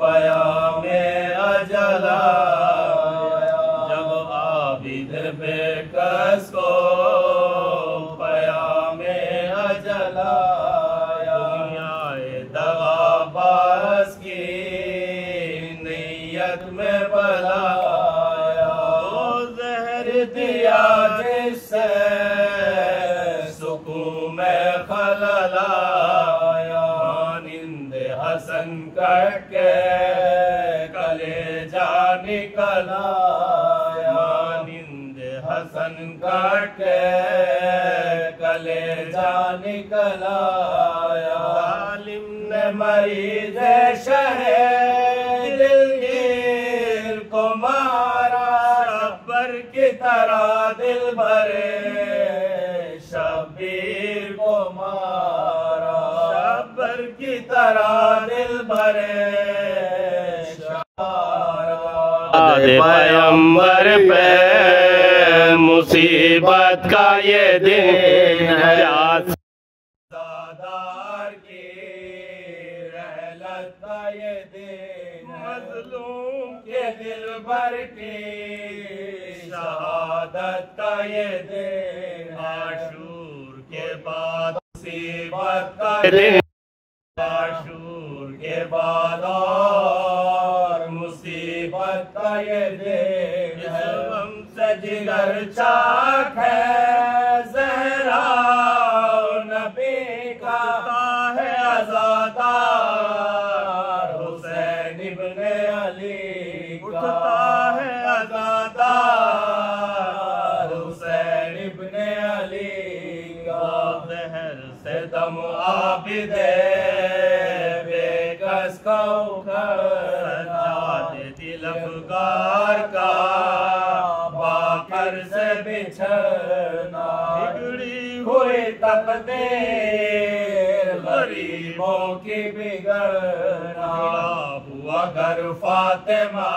पयामे अजला जब आबिद बेकस को पयामे अजला दुनियाए दगाबाज की नीयत में बलाया जहर दिया जिससे सुकून में खललाया मानिंद हसन करके कलेजा निकलाया मानिंद हसन करके कलेजा निकलाया जालिम ने मरीज शहे दिलगीर को मारा शब्बर की तरह दिल भरे शब्बीर को मारा शब्बर की तरह दिल भरे पैगंबर पे मुसीबत का ये दिन है सादार की रहलत का ये दिन मजलूम के दिल भर की शहादत का ये दिन आशूर के बाद मुसीबत का दिन आशूर के बाद और मुसीबत का ये दिन गम से जिगर चाक है ज़हरा नबी का है आज़ादार हुसैन इब्ने अली उठता है आज़ादार हुसैन इब्ने अली का ज़हर से दम आबिदे बेकस का दिलफगार का बाकर से बिछड़ना बिगड़ी हुई तकदीर गरीबों की बिगड़ना हुआ घर फातिमा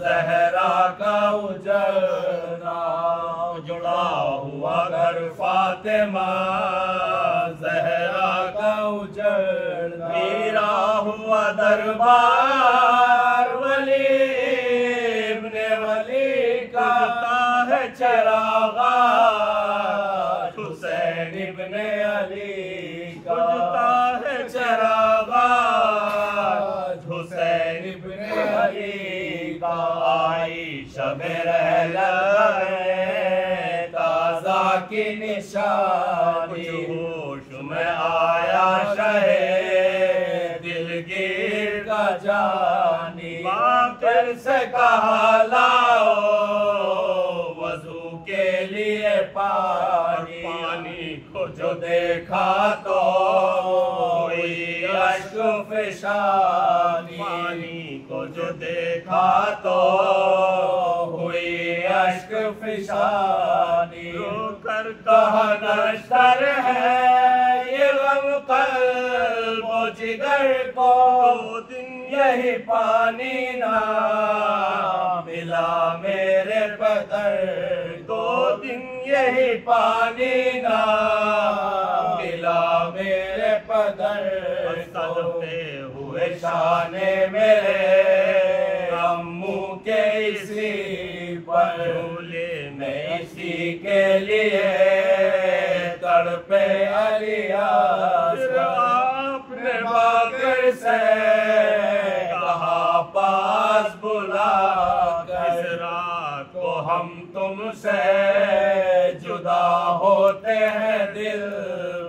ज़हरा का उजड़ना जुड़ा हुआ घर फातिमा ज़हरा का उजड़ना वीरा हुआ दरबार वली इब्ने वली का है चरागा हुसैन इब्ने अली का है चरागा हुसैन इब्ने अली का आई शबे ताज़ा की निशानी होश में आया शहे दिलगीर का जानी फिर से कहा लाओ वजू के लिए पानी पानी को जो देखा तो हुई अश्क फिशानी पानी को जो देखा तो हुई अश्क फिशानी रोकर कहा नश्तर है ये गम कल्बो जिगर को दिन यही पानी ना मिला मेरे बदर दो दिन यही पानी ना मिला मेरे पदर सदते हुए शाने मेरे अम्मू के इसी पर झूले में इसी के लिए तड़पे अलियास आपने बाकर से कहा पास बुला इस रात को हम तुमसे जुदा होते हैं दिल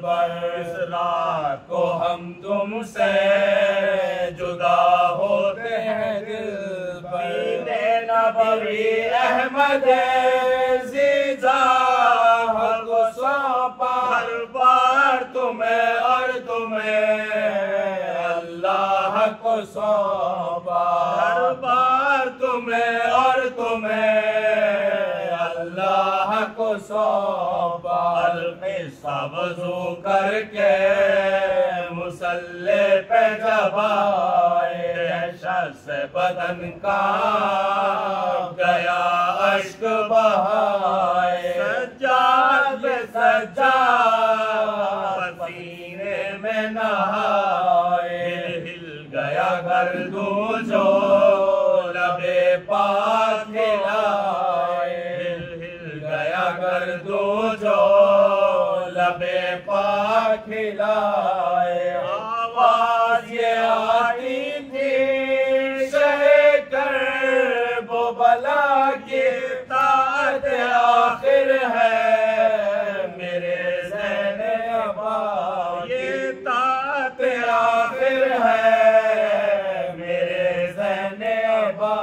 बर इस रात को हम तुमसे जुदा होते हैं दिल बर नबवी अहमद जीजा को सौंपा हर बार तुम्हें और तुम्हें अल्लाह को सौंपा हर बार तुम्हें और तुम्हें अल्लाह को सौंपा वज़ू करके मुसल्ले पे जब आए दहशत से बदन का गया अश्क बहाए सज्जाद पे सज्जाद पसीने में नहाए खिलाए। आवाज ये आती थी शहे कर्बो बला की तात आखिर है मेरे ज़हने अबा, ये तात आखिर है मेरे ज़हने अबा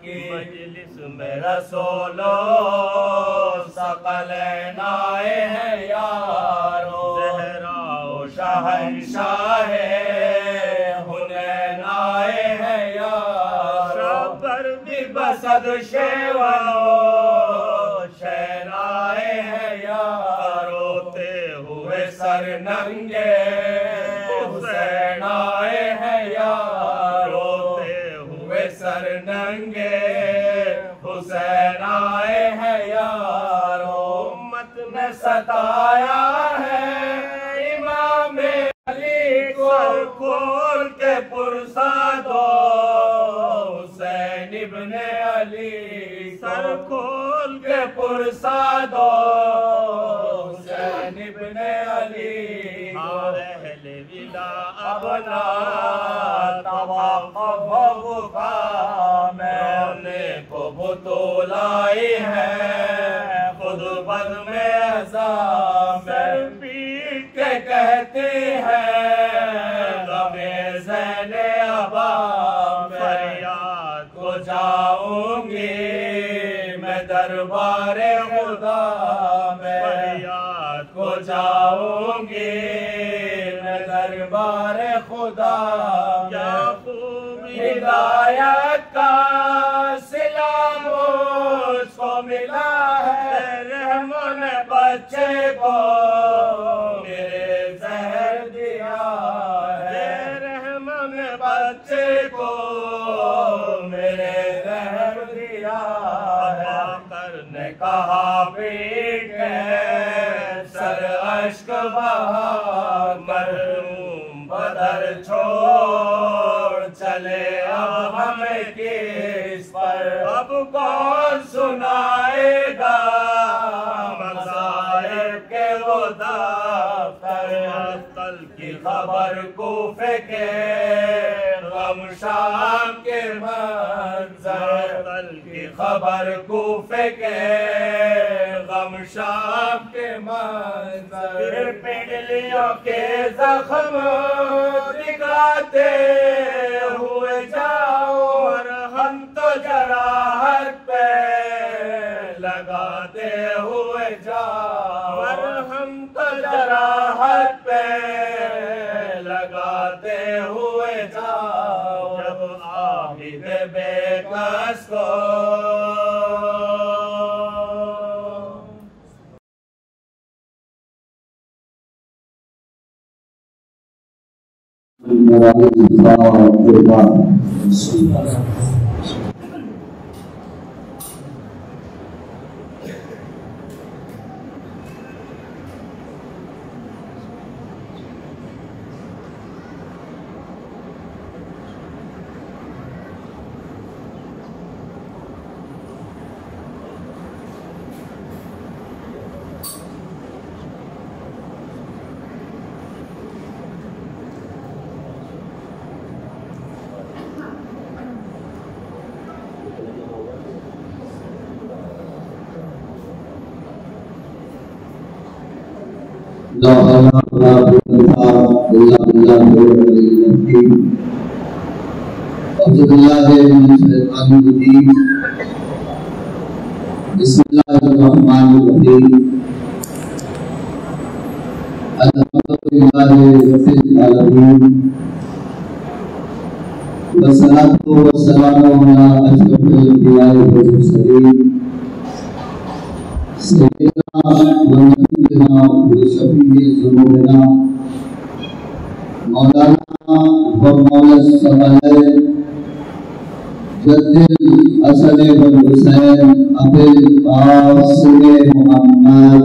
की। मजलिस में रसूलो सकलैन आए हैं यारो, ज़हरा शहंशाह हुनैन आए हैं यारो। पर भी बसद शेवाओ शैन आए हैं यारो, रोते हुए सर नंगे हुसैन आए हैं यारो, रोते हुए सर नंगे हुसैन आए हैं यारो। उम्मत ने सताया है इमाम अली को, खोल के पुरसा दो हुसैन इब्ने अली, सर खोल के पुरसा दो हुसैन इब्ने अली। अहले विला अपना तवाक़ुफ़ रोने को बुतुलाई है खुद बद में अज़ाम पीट के कहती है गमे ज़ैने अबा। फरियाद को जाऊंगी मैं दरबारे खुदा में, फरियाद को जाऊंगी मैं दरबारे खुदा। क्या खूब हिदायत का सिला मुझको मिला है, रहमों ने बच्चे को मेरे ज़हर दिया है, रहमों ने बच्चे को मेरे ज़हर दिया है। करने कहा पीट के सर अश्क बहा, मरहूम बदर छोड़ चले अब हमें किस पर, अब कौन सुनाएगा मसाइब के वो दफ्तर। कल की खबर कूफे के गम शाम के मंजर, कल की खबर कूफे के गम शाम के मंजर। पिंडलियों के जख्म दिखाते हुए जाओ और हम तो जराहत पे लगाते हुए जाओ, और हम तो जराहत पे लगाते हुए जाओ। जब आबिद बेकस को बिस्मिल्लाहिर्रहमानिर्रहीम। अल्हम्दुलिल्लाहि रब्बिल आलमीन वस्सलातु वस्सलामु अला अशरफिल अंबिया'i वल मुरसलीन सय्यिदना व नबीना व शफी'i ज़ुनूबिना मौलाना व मौला सवाले जद्दिल असल वल हुसैन अबिल कासिम मुहम्मद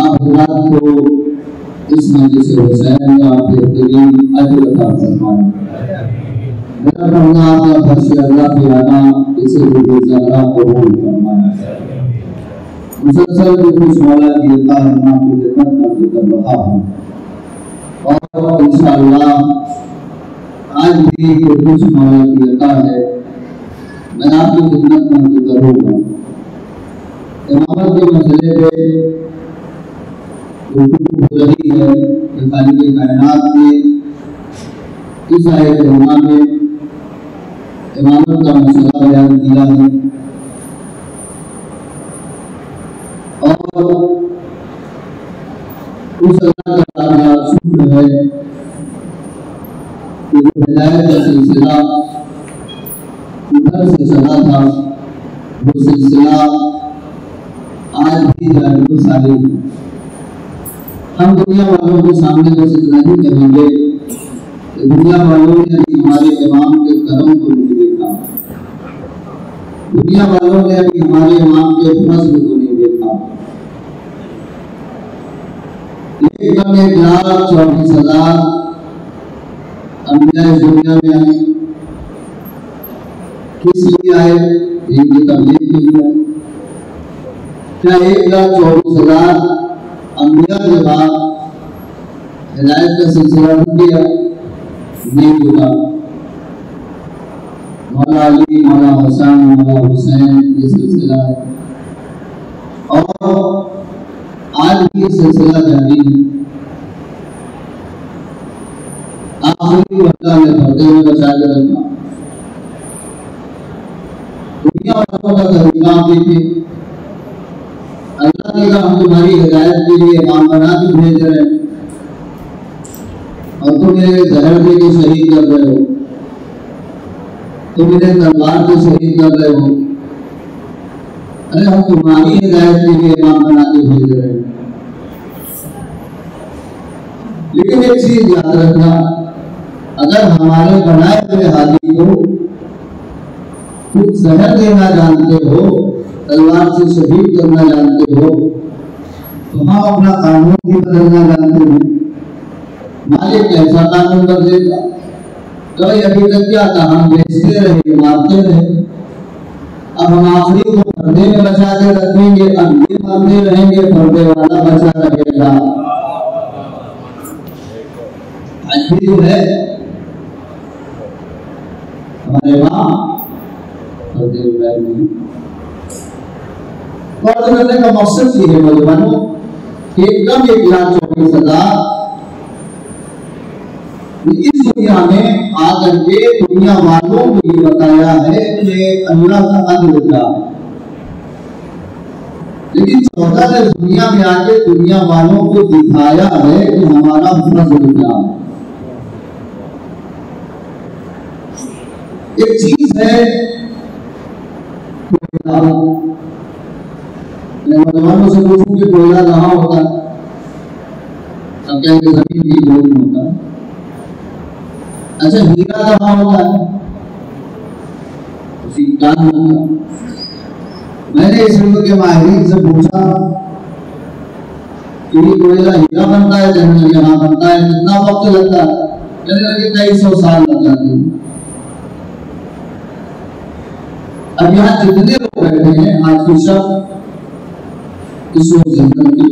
आप हज़रात को इस मजलिस हुसैन का बेहतरीन अजर अता फरमाए। मेरा कहना आपका फर्ज अल्लाह के आना इसे भी बेज़ारा कबूल फरमाए। मुसलसल कुछ मौला की अता फरमा की खिदमत करते कर रहा हूँ और इंशाअल्लाह आज भी कुछ मौला की अता है मैं आपकी खिदमत में करूँगा। इमामत के मसले पे गुफ्तगू हो रही है कि खालिक़ कायनात ने इस आयत करीमा में इमामत का मसला बयान किया है और उस अल्लाह का ताला शुक्र है कि जो हिदायत का सिलसिला उधर से चला था वो सिलसिला आज भी जारी है। हम दुनिया वालों के सामने बस इतना ही कहेंगे कि दुनिया वालों ने अभी हमारे इमाम के कदम को नहीं देखा, दुनिया वालों ने अभी हमारे इमाम के फज़्ल को नहीं देखा। 1,24,000 अंबिया इस दुनिया में आए, किस लिए आए? इनकी तबलीग के लिए आए। क्या 1,24,000 अंबिया के बाद हिदायत का सिलसिला रुक गया? नहीं रुका। मौला अली, मौला हसन, मौला हुसैन ये सिलसिला है और आज भी सिलसिला जारी है। आखिरी वक़्त में भरते हुए बचा के रखना। दुनिया वालों का तरीका देखिए, अल्लाह ने कहा हम तुम्हारी हिदायत के लिए इमाम बना के भेज रहे हैं और तुम इन्हें जहर दे के शहीद कर रहे हो, तुम इन्हें तलवार से शहीद कर रहे हो। अरे हम तुम्हारी हिदायत के लिए इमाम बना के भेज रहे हैं। लेकिन एक चीज याद रखना, अगर हमारे बनाए हुए हादी को खुद जहर देना जानते हो, तलवार से शहीद करना जानते हो, तो हम अपना कानून भी बदलना जानते हैं। मालिक कैसा कानून बदलेगा? तो अभी तक क्या था, हम बेचते रहे, मारते रहे, अब हम आखिरी को पर्दे में बचा के रखेंगे, अब ये मारते रहेंगे, पर्दे वाला बचा रहेगा। आज भी जो है हमारे माँ पर्दे उठाए नहीं। पर्दे करने का मकसद ये है मुसलमानों, एकदम 1,24,000 इस दुनिया में आकर के दुनिया वालों को ये बताया है कि अल्लाह का अदल क्या है। लेकिन 14 ने दुनिया में आके दुनिया वालों को दिखाया है कि हमारा फज़ल क्या है। एक चीज है नौजवानों से पूछूं कि कोयला कहाँ होता है, सब कहेंगे जमीन की गोद में होता है। अच्छा हीरा कहाँ होता है? उसी कान में होता है। मैंने इस इल्म के माहिरीन से पूछा कि कोयला हीरा बनता है, जंगल यहाँ बनता है, कितना वक्त लगता है? कहने लगे 2300 साल लग जाते हैं। अब यहाँ जितने लोग बैठे हैं आज की शब इस जंगल की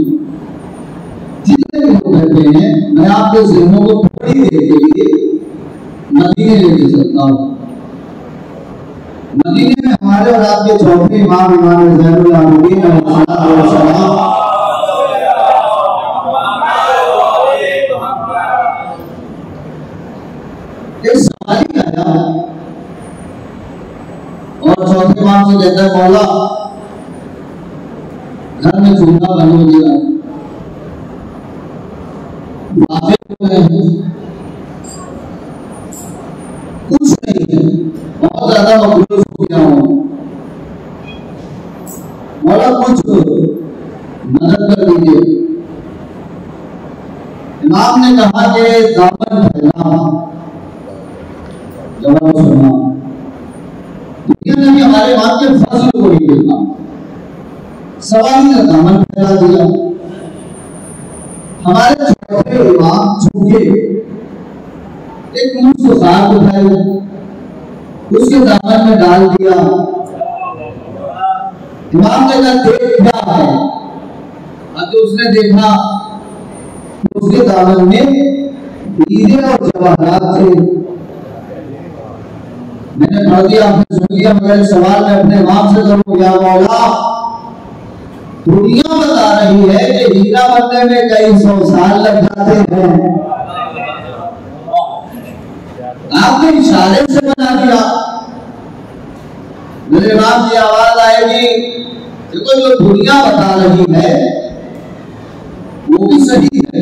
जितने लोग बैठे हैं, मैं आपके ज़हनों को थोड़ी देर के लिए मदीने लेके चलता हूँ। मदीने में हमारे और आपके चौथे इमाम इमाम ज़ैनुल आबिदीन अलैहिस्सलाम और चौथे इमाम से कहता है मौला घर में चूल्हा बंद हो गया, कुछ नहीं है, बहुत ज्यादा मकरूज हो गया हूं, मौला कुछ मदद कर दीजिए। इमाम ने कहा कि दामन फैला। जवाब सुना, दुनिया ने भी हमारे इमाम के फजल को नहीं देखा, सवाली ने दामन फैला दिया। हमारे छोटे इमाम झुके, एक मुझ को साथ उठाया, उसके दामन में डाल दिया। इमाम ने कहा देख क्या है? अब जो उसने देखा उसके दामन में हीरे और जवाहरात थे। मैंने पढ़ दिया, आपने सुन लिया, मगर सवाल मैं अपने इमाम से करूं, या मौला दुनिया बता रही है कि हीरा बनने में कई 100 साल लग जाते हैं, आपने इशारे से बना दिया। मेरे इमाम की आवाज आएगी, देखो जो दुनिया बता रही है वो भी सही है,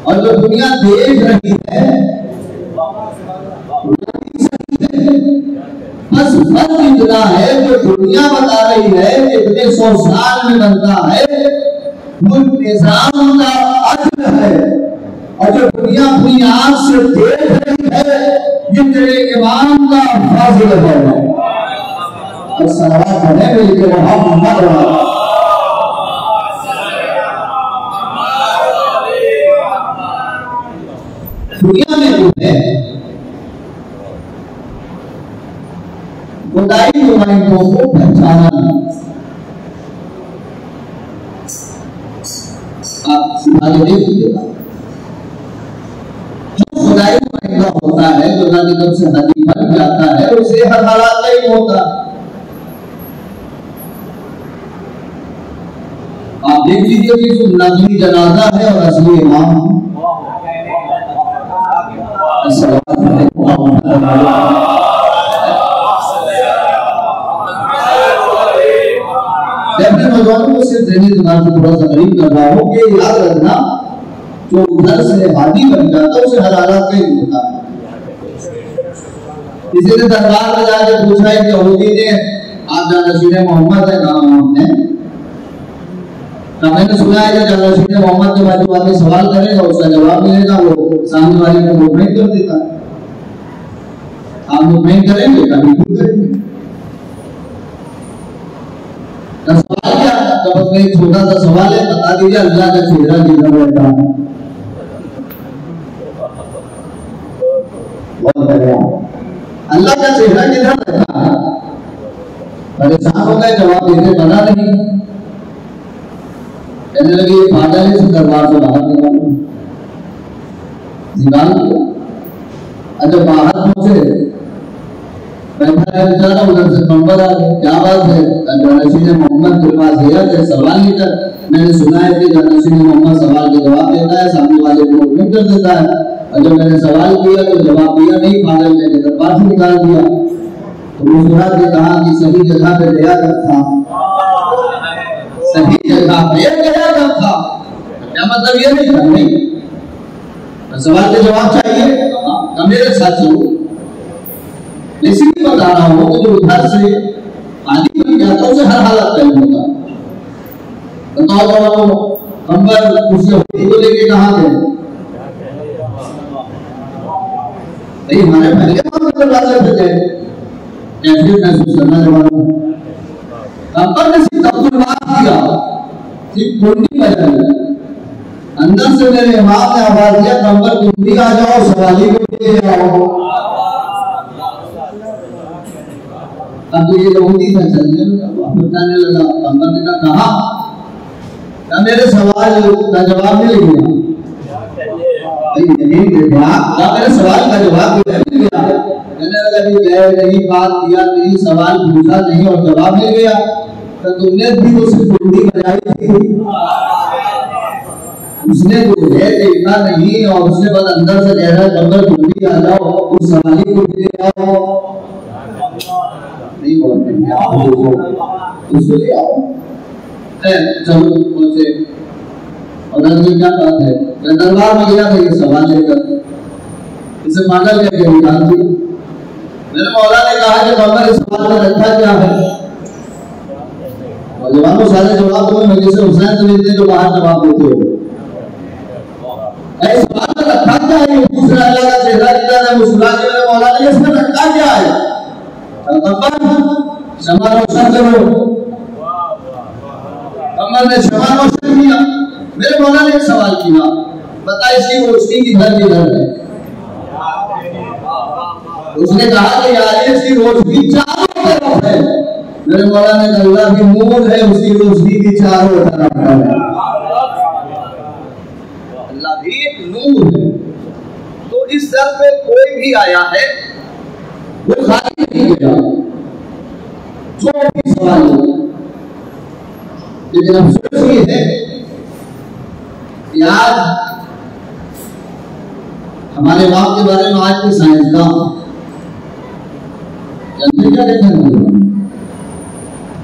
और जो दुनिया देख रही है वो भी सही है। बस फर्क इतना है, जो दुनिया बता रही है कि इतने 100 साल में बनता है, वो निजाम का अज्र है, और जो दुनिया अपनी आंख से देख रही है ये तेरे इमाम का फजल है। और सलावत पढ़े मिलकर मोहम्मद दुनिया में जो है खुदाई नुमाइंदों को पहचाना। आप सिद्धांत देख लीजिएगा, जो खुदाई नुमाइंदा होता है, जो अल्लाह की तरफ से हदी बन जाता है, उसे हर हालात में ही होता। आप देख लीजिए कि जो नकली जनाजा है और असली इमाम नौजवानों को सिर्फ ज़हनी दिमाग से थोड़ा सा करीब कर रहा हूँ कि याद रखना, जो घर से हादी बन जाता है उसे हर हालात में ही होता है। किसी ने दरबार में जाके पूछा है कि यहूदी ने आप जानशीन मोहम्मद है, नाम है, मैंने सुना है कि जानशीन मोहम्मद के बारे में आदमी सवाल करेगा, उसका जवाब मिलेगा, वो सामने वाले को मुतमईन कर देता है। आप मुतमईन करेंगे का बिल्कुल करेंगे। सवाल क्या, जब उसमें एक छोटा सा सवाल है, बता दीजिए अल्लाह का चेहरा किधर रहता है? बहुत बढ़िया, अल्लाह का चेहरा किधर रहता है? परेशान हो गए, जवाब देने बना नहीं, कहने लगे ये पागल है, इस दरबार से बाहर निकाल दिया। अच्छा बाहर पहुंचे, बैठा है बेचारा, उधर से नंबर आ गया, क्या बात है? जानशीन मोहम्मद के पास है सवाल लेकर, मैंने सुना है कि जानशीन मोहम्मद सवाल के जवाब देता है, सामने वाले को मुतमईन कर देता है, और जब मैंने सवाल किया तो जवाब दिया नहीं, पागल ने दरबार से निकाल दिया। तो मुस्कुराते ने कहा कि सही जगह पे गया था, सही जगह पे गया था, क्या मतलब ये नहीं था? नहीं, सवाल के जवाब चाहिए, मेरे साथ चलो। इसलिए बता रहा हूं कि जो उधर से आदि बन जाता उसे हर हालत में होगा। बताओ जवाब, कंबल कुर्सी को लेके कहां गए? भाई हमारे पहले दरवाजे पे गए, कैसे महसूस करना जवाब। कंबल ने सिर्फ तब्दुलवाद किया, सिर्फ कुंडी बजाई, अंदर से मेरे इमाम ने आवाज दिया, कंबल कुंडी आ जाओ, सवाली को ले जाओ। अब तो ये यहूदी था, चलने लगा, बताने लगा, कंबल ने कहा मेरे सवाल का जवाब मिल गया। मेरे सवाल का जवाब मिल गया, मैंने अगर नहीं बात किया, नहीं सवाल पूछा, नहीं और जवाब मिल गया, तो तुमने भी उसे कुंडी बजाई थी, उसने जो है देखा नहीं, और उसने बाद अंदर से कह रहा है कंबल कुंडी आ जाओ, उस सवाली को ले आओ। भेजो, उसको ले आओ। चलो पहुंचे और आदमी क्या बात है, मैं दरबार में गया था ये सवाल लेकर, इसे पागल करके निकाल दिया। मेरे मौला ने कहा कि बाबा इस सवाल का रखा क्या है, और जवानों सारे जवाब दो, मैं जैसे हुसैन से मिलते जो बाहर जवाब देते हो, ऐसे सवाल का रखा क्या है, दूसरा अल्लाह का चेहरा किधर है, मुस्कुरा के मेरे मौला ने इसमें रखा क्या है, क्षमा रोशन करो। अमर ने क्षमा रोशन किया। मेरे मौला ने एक सवाल किया, बता इसकी रोशनी किधर किधर है, उसने कहा कि यार इसकी रोशनी चारों तरफ है। मेरे मौला ने कहा अल्लाह की नूर है, उसकी रोशनी भी चारों तरफ है, अल्लाह भी एक नूर है। तो इस दर पे कोई भी आया है वो खाली नहीं गया, जो भी सवाल हो। लेकिन अफसोस ये है कि आज हमारे बाप के बारे में आज के साइंसदान क्या कहते हैं,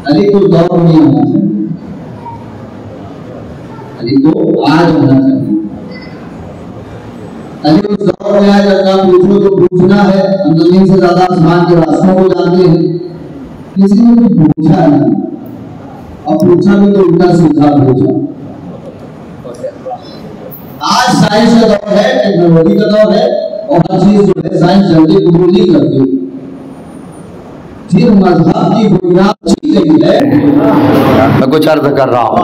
अली को दौर नहीं होना चाहिए, अली को आज होना चाहिए। अली उस दौर में आए जब पूछो तो पूछना है, हम जमीन से ज्यादा आसमान के रास्तों को जानते हैं, किसी ने भी पूछा नहीं, और पूछा भी तो उल्टा सीधा पूछा। आज साइंस का दौर है, टेक्नोलॉजी का दौर है, और हर चीज जो है साइंस जल्दी कबूल नहीं करती। फिर मजहब की बुनियाद ठीक नहीं है, मैं कुछ अर्ज कर रहा हूं।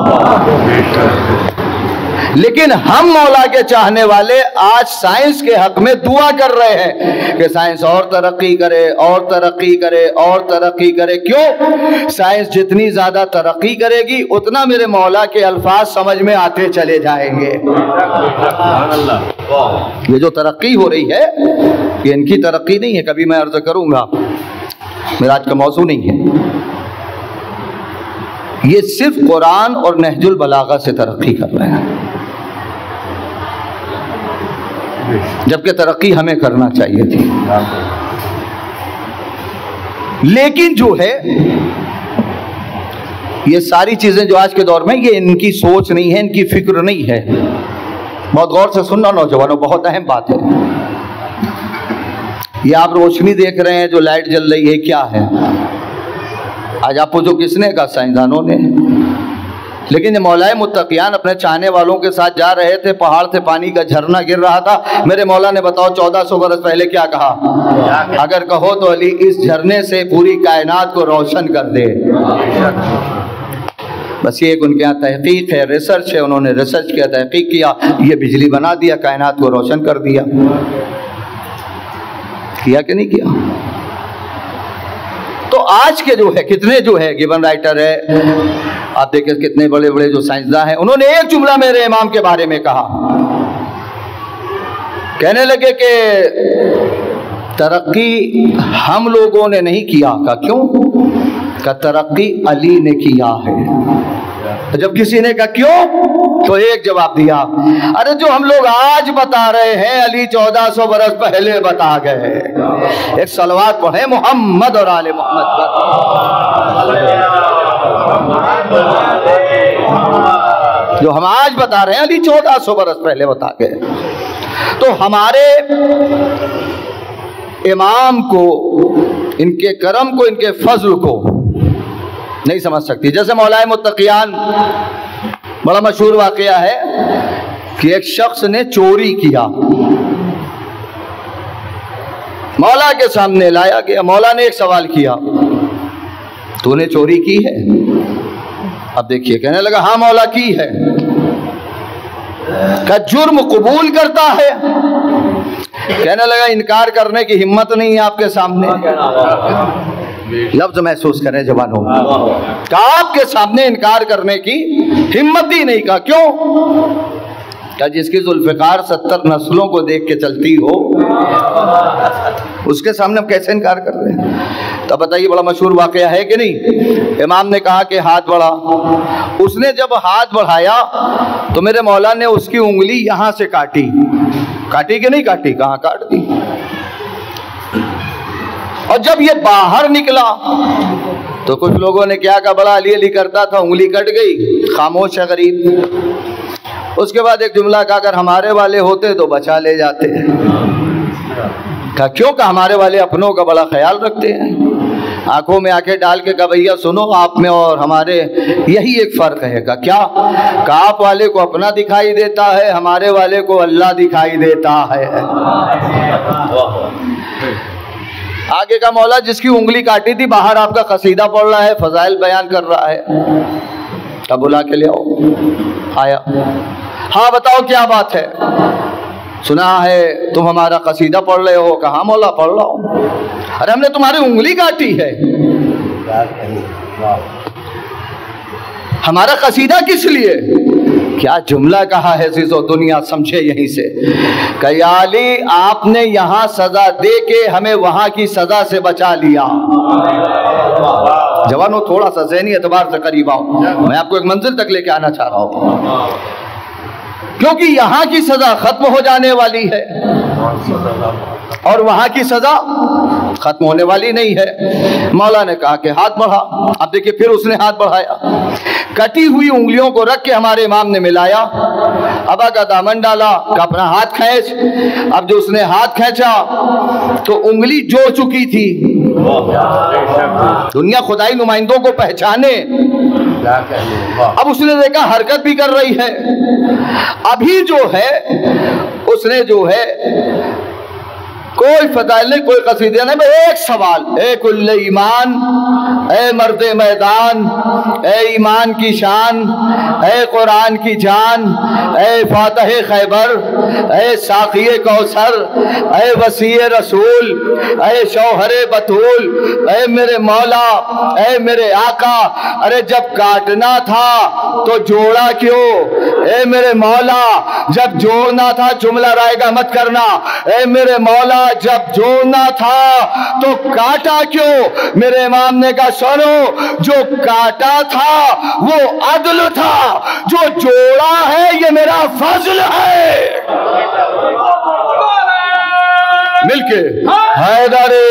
लेकिन हम मौला के चाहने वाले आज साइंस के हक में दुआ कर रहे हैं कि साइंस और तरक्की करे, और तरक्की करे, और तरक्की करे। क्यों? साइंस जितनी ज्यादा तरक्की करेगी उतना मेरे मौला के अल्फाज समझ में आते चले जाएंगे। ये जो तरक्की हो रही है ये इनकी तरक्की नहीं है, कभी मैं अर्ज करूंगा, मेरा आज का मौजू नहीं है। ये सिर्फ कुरान और नहजुल बलागा से तरक्की कर रहे हैं, जबकि तरक्की हमें करना चाहिए थी। लेकिन जो है ये सारी चीजें जो आज के दौर में, ये इनकी सोच नहीं है, इनकी फिक्र नहीं है। बहुत गौर से सुनना नौजवानों, बहुत अहम बात है। ये आप रोशनी देख रहे हैं जो लाइट जल रही है, क्या है? आज आप पूछो किसने कहा? साइंसदानों ने। लेकिन जब मौलाए मुत्तकियान अपने चाहने वालों के साथ जा रहे थे, पहाड़ से पानी का झरना गिर रहा था, मेरे मौला ने बताओ 1400 बरस पहले क्या कहा? अगर कहो तो अली इस झरने से पूरी कायनात को रोशन कर दे। बस ये एक उनके यहाँ तहकीक है, रिसर्च है, उन्होंने रिसर्च किया, तहकीक किया, ये बिजली बना दिया, कायनात को रोशन कर दिया। किया कि नहीं किया? तो आज के जो है कितने जो है गिबन राइटर है, आप देखें कितने बड़े बड़े जो साइंसदान हैं, उन्होंने एक जुमला मेरे इमाम के बारे में कहा, कहने लगे कि तरक्की हम लोगों ने नहीं किया। का क्यों? का तरक्की अली ने किया है। जब किसी ने कहा क्यों, तो एक जवाब दिया, अरे जो हम लोग आज बता रहे हैं अली 1400 बरस पहले बता गए। एक सलवात पढ़े मोहम्मद और आले मोहम्मद पर, जो हम आज बता रहे हैं अली 1400 बरस पहले बता गए। तो हमारे इमाम को, इनके करम को, इनके फजल को नहीं समझ सकती। जैसे मौलाए मुत्तकियान, बड़ा मशहूर वाकया है कि एक शख्स ने चोरी किया, मौला के सामने लाया गया। मौला ने एक सवाल किया, तूने चोरी की है? अब देखिए, कहने लगा हाँ मौला की है। क्या जुर्म कबूल करता है? कहने लगा इनकार करने की हिम्मत नहीं है आपके सामने। लफ्ज महसूस करें जवानों, आपके सामने इनकार करने की हिम्मत ही नहीं। का क्यों? क्या जिसकी जुल्फ़िकार 70 नस्लों को देख के चलती हो, उसके सामने हम कैसे इनकार कर रहे हैं? तब बताइए, बड़ा मशहूर वाकया है कि नहीं? इमाम ने कहा कि हाथ बढ़ा। उसने जब हाथ बढ़ाया तो मेरे मौला ने उसकी उंगली यहां से काटी। काटी कि नहीं काटी? कहां काट दी। और जब ये बाहर निकला तो कुछ लोगों ने क्या कहा, बड़ा अली अली करता था, उंगली कट गई, खामोश है गरीब। उसके बाद एक जुमला कहा, अगर हमारे वाले होते तो बचा ले जाते। कहा क्यों? का हमारे वाले अपनों का बड़ा ख्याल रखते हैं। आंखों में आंखें डाल के कहा, भैया सुनो, आप में और हमारे यही एक फर्क है। का क्या? का आप वाले को अपना दिखाई देता है, हमारे वाले को अल्लाह दिखाई देता है। आगे का मौला जिसकी उंगली काटी थी, बाहर आपका कसीदा पढ़ रहा है, फजाइल बयान कर रहा है, तब बुला के ले आओ। आया, हाँ बताओ क्या बात है? सुना है तुम हमारा कसीदा पढ़ रहे हो। कहा मौला पढ़ रहा हूं। अरे हमने तुम्हारी उंगली काटी है। हमारा कसीदा किस लिए? क्या जुमला कहा है, सीसो दुनिया समझे यहीं से। कयाली आपने यहाँ सजा दे के हमें वहां की सजा से बचा लिया। जवानों थोड़ा सा ज़हनी एतबार से करीब आओ, मैं आपको एक मंजिल तक लेके आना चाह रहा हूं, क्योंकि यहाँ की सजा खत्म हो जाने वाली है और वहां की सजा खत्म होने वाली नहीं है। मौला ने कहा कि हाथ बढ़ा। अब देखिए फिर उसने हाथ बढ़ाया, कटी हुई उंगलियों को रख के हमारे इमाम ने मिलाया, अबा का दामन डाला, का अपना हाथ खींच। अब जो उसने हाथ खींचा तो उंगली जोड़ चुकी थी। दुनिया खुदाई नुमाइंदों को पहचाने। अब उसने देखा हरकत भी कर रही है। अभी जो है उसने जो है कोई फजाइल नहीं, कोई कसीदे नहीं, मैं एक सवाल, ए कुल्ले ईमान, ए मर्दे मैदान, ए ईमान की शान, ए कुरान की जान, ए फातह खैबर, ए साक़िए कौसर, ए वसीए रसूल, ए शौहरे बतूल, ए मेरे मौला, ए मेरे आका, अरे जब काटना था तो जोड़ा क्यों? ए मेरे मौला जब जोड़ना था, जुमला रायगा मत करना, ए मेरे मौला जब जोड़ना था तो काटा क्यों? मेरे इमाम ने कहा सुनो, जो काटा था वो अदल था, जो जोड़ा है ये मेरा फजल है। मिलके हैदरे।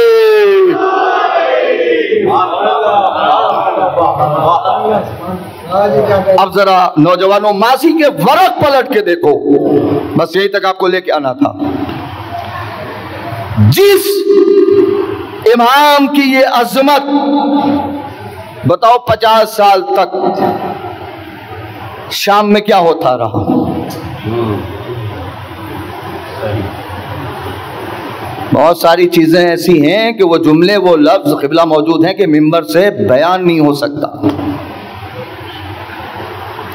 अब जरा नौजवानों मासी के वरक पलट के देखो, बस यही तक आपको लेके आना था। जिस इमाम की ये अजमत, बताओ 50 साल तक शाम में क्या होता रहा? बहुत सारी चीजें ऐसी हैं कि वो जुमले, वो लफ्ज क़िबला मौजूद हैं कि मिंबर से बयान नहीं हो सकता।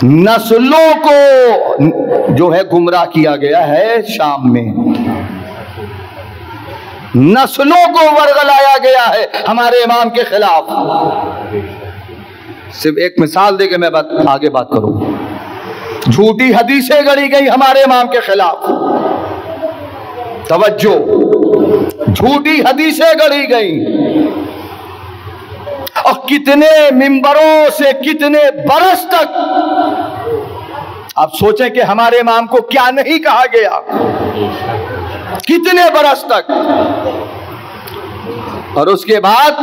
नस्लों को जो है गुमराह किया गया है शाम में, नस्लों को वर्गलाया गया है हमारे इमाम के खिलाफ। सिर्फ एक मिसाल दे के मैं आगे बात करूं। झूठी हदीसें गढ़ी गई हमारे इमाम के खिलाफ, तवज्जो, झूठी हदीसें गढ़ी गई। और कितने मिंबरों से कितने बरस तक आप सोचें कि हमारे इमाम को क्या नहीं कहा गया, कितने बरस तक। और उसके बाद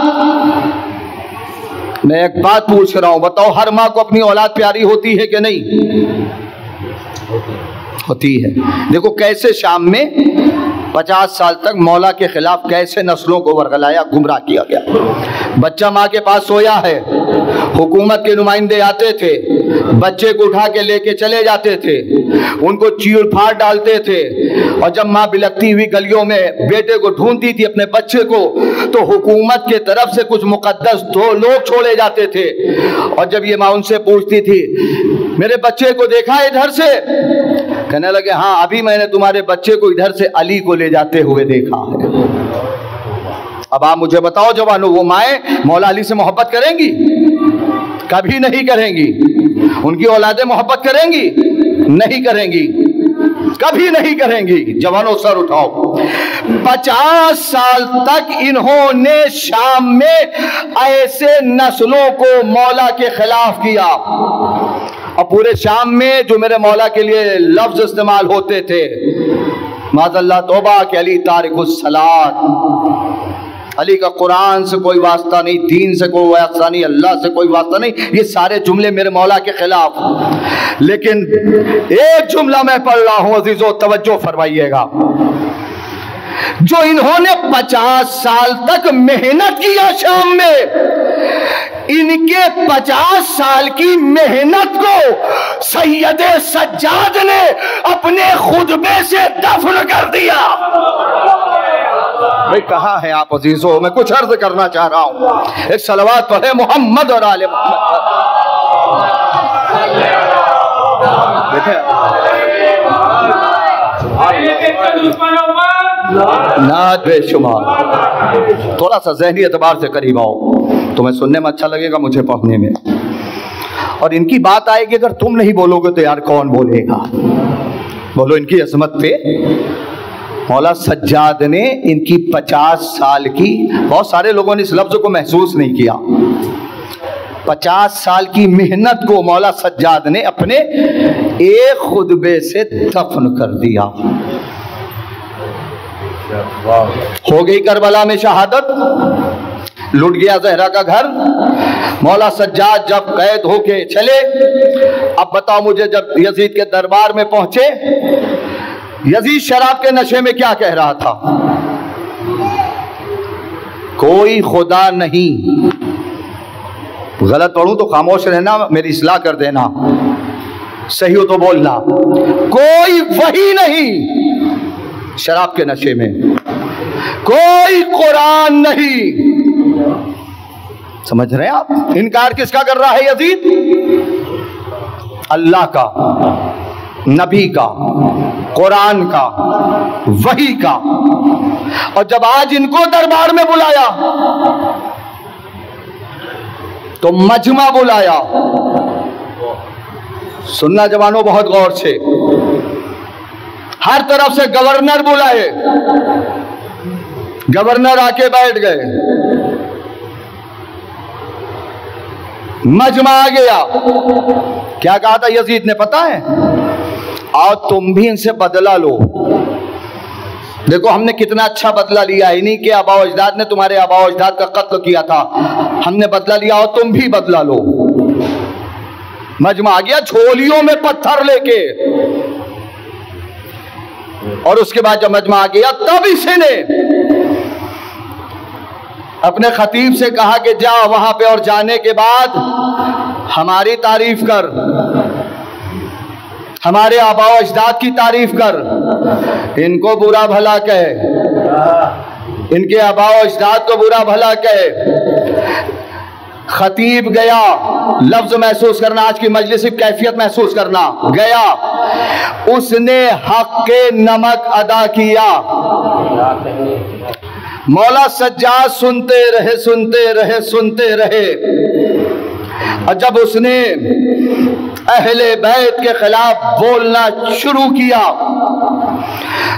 मैं एक बात पूछ रहा हूं, बताओ हर मां को अपनी औलाद प्यारी होती है कि नहीं? होती है। देखो कैसे शाम में 50 साल तक मौला के खिलाफ कैसे नस्लों को वर्गलाया, गुमराह किया गया। बच्चा माँ के पास सोया है, हुकूमत के नुमाइंदे आते थे, बच्चे को उठा के लेके चले जाते थे, उनको चीड़ फाड़ डालते थे। और जब माँ बिलखती हुई गलियों में बेटे को ढूंढती थी, अपने बच्चे को, तो हुकूमत के तरफ से कुछ मुकद्दस 2 लोग छोड़े जाते थे। और जब ये माँ उनसे पूछती थी, मेरे बच्चे को देखा इधर से? कहने लगे हाँ, अभी मैंने तुम्हारे बच्चे को इधर से अली को ले जाते हुए देखा है। अब आप मुझे बताओ जवानों, वो माएँ मौला अली से मोहब्बत करेंगी? कभी नहीं करेंगी। उनकी औलादें मोहब्बत करेंगी? नहीं करेंगी, कभी नहीं करेंगी। जवानों सर उठाओ। 50 साल तक इन्होंने शाम में ऐसे नस्लों को मौला के खिलाफ किया। और पूरे शाम में जो मेरे मौला के लिए लफ्ज इस्तेमाल होते थे, माज़अल्लाह तौबा के अली तारिकुस सलात, अली का कुरान से कोई वास्ता नहीं, दीन से कोई वास्ता नहीं, अल्लाह से कोई वास्ता नहीं। ये सारे जुमले मेरे मौला के खिलाफ। लेकिन एक जुमला मैं पढ़ रहा हूं अजीजों, तवज्जो फरमाइएगा। जो इन्होंने 50 साल तक मेहनत किया शाम में, इनके 50 साल की मेहनत को सैयदे सज्जाद ने अपने खुतबे से दफन कर दिया। भाई कहाँ है आप अजीजों? मैं कुछ अर्ज करना चाह रहा हूं। एक सलवात पढ़े मोहम्मद और आले मोहम्मद। नात बेशुमार। थोड़ा सा ज़हनी एतबार से करीब आओ, तुम्हें सुनने में अच्छा लगेगा, मुझे पढ़ने में। और इनकी बात आएगी, अगर तुम नहीं बोलोगे तो यार कौन बोलेगा? बोलो इनकी अजमत पे। मौला सज्जाद ने इनकी 50 साल की, बहुत सारे लोगों ने इस लफ्ज को महसूस नहीं किया, 50 साल की मेहनत को मौला सज्जाद ने अपने एक खुतबे से दफन कर दिया। हो गई करबला में शहादत, लुट गया जहरा का घर। मौला सज्जाद जब कैद होके चले, अब बताओ मुझे, जब यजीद के दरबार में पहुंचे, यजीद शराब के नशे में क्या कह रहा था? कोई खुदा नहीं। गलत पढ़ूं तो खामोश रहना, मेरी इस्लाह कर देना, सही हो तो बोलना। कोई वही नहीं, शराब के नशे में। कोई कुरान नहीं। समझ रहे हैं आप? इनकार किसका कर रहा है यजीद? अल्लाह का, नबी का, कुरान का, वही का। और जब आज इनको दरबार में बुलाया तो मजमा बुलाया। सुनना जवानों बहुत गौर से, हर तरफ से गवर्नर बुलाए, गवर्नर आके बैठ गए, मजमा आ गया। क्या कहा था यजीद ने पता है? आओ तुम भी इनसे बदला लो। देखो हमने कितना अच्छा बदला लिया, इन्हीं के आबा अजदाद ने तुम्हारे आबा अजदाद का कत्ल किया था, हमने बदला लिया, और तुम भी बदला लो। मजमा आ गया झोलियों में पत्थर लेके। और उसके बाद जब मजमा आ गया तब इसने अपने खतीब से कहा कि जा वहां पे, और जाने के बाद हमारी तारीफ कर, हमारे आबा अजदाद की तारीफ कर, इनको बुरा भला कहे, इनके आबा अजदाद को बुरा भला कहे। खतीब गया, लफ्ज महसूस करना, आज की मजलिस की कैफियत महसूस करना, गया, उसने हक के नमक अदा किया। मौला सज्जाद सुनते रहे, सुनते रहे, सुनते रहे। और जब उसने अहले बैत के खिलाफ बोलना शुरू किया,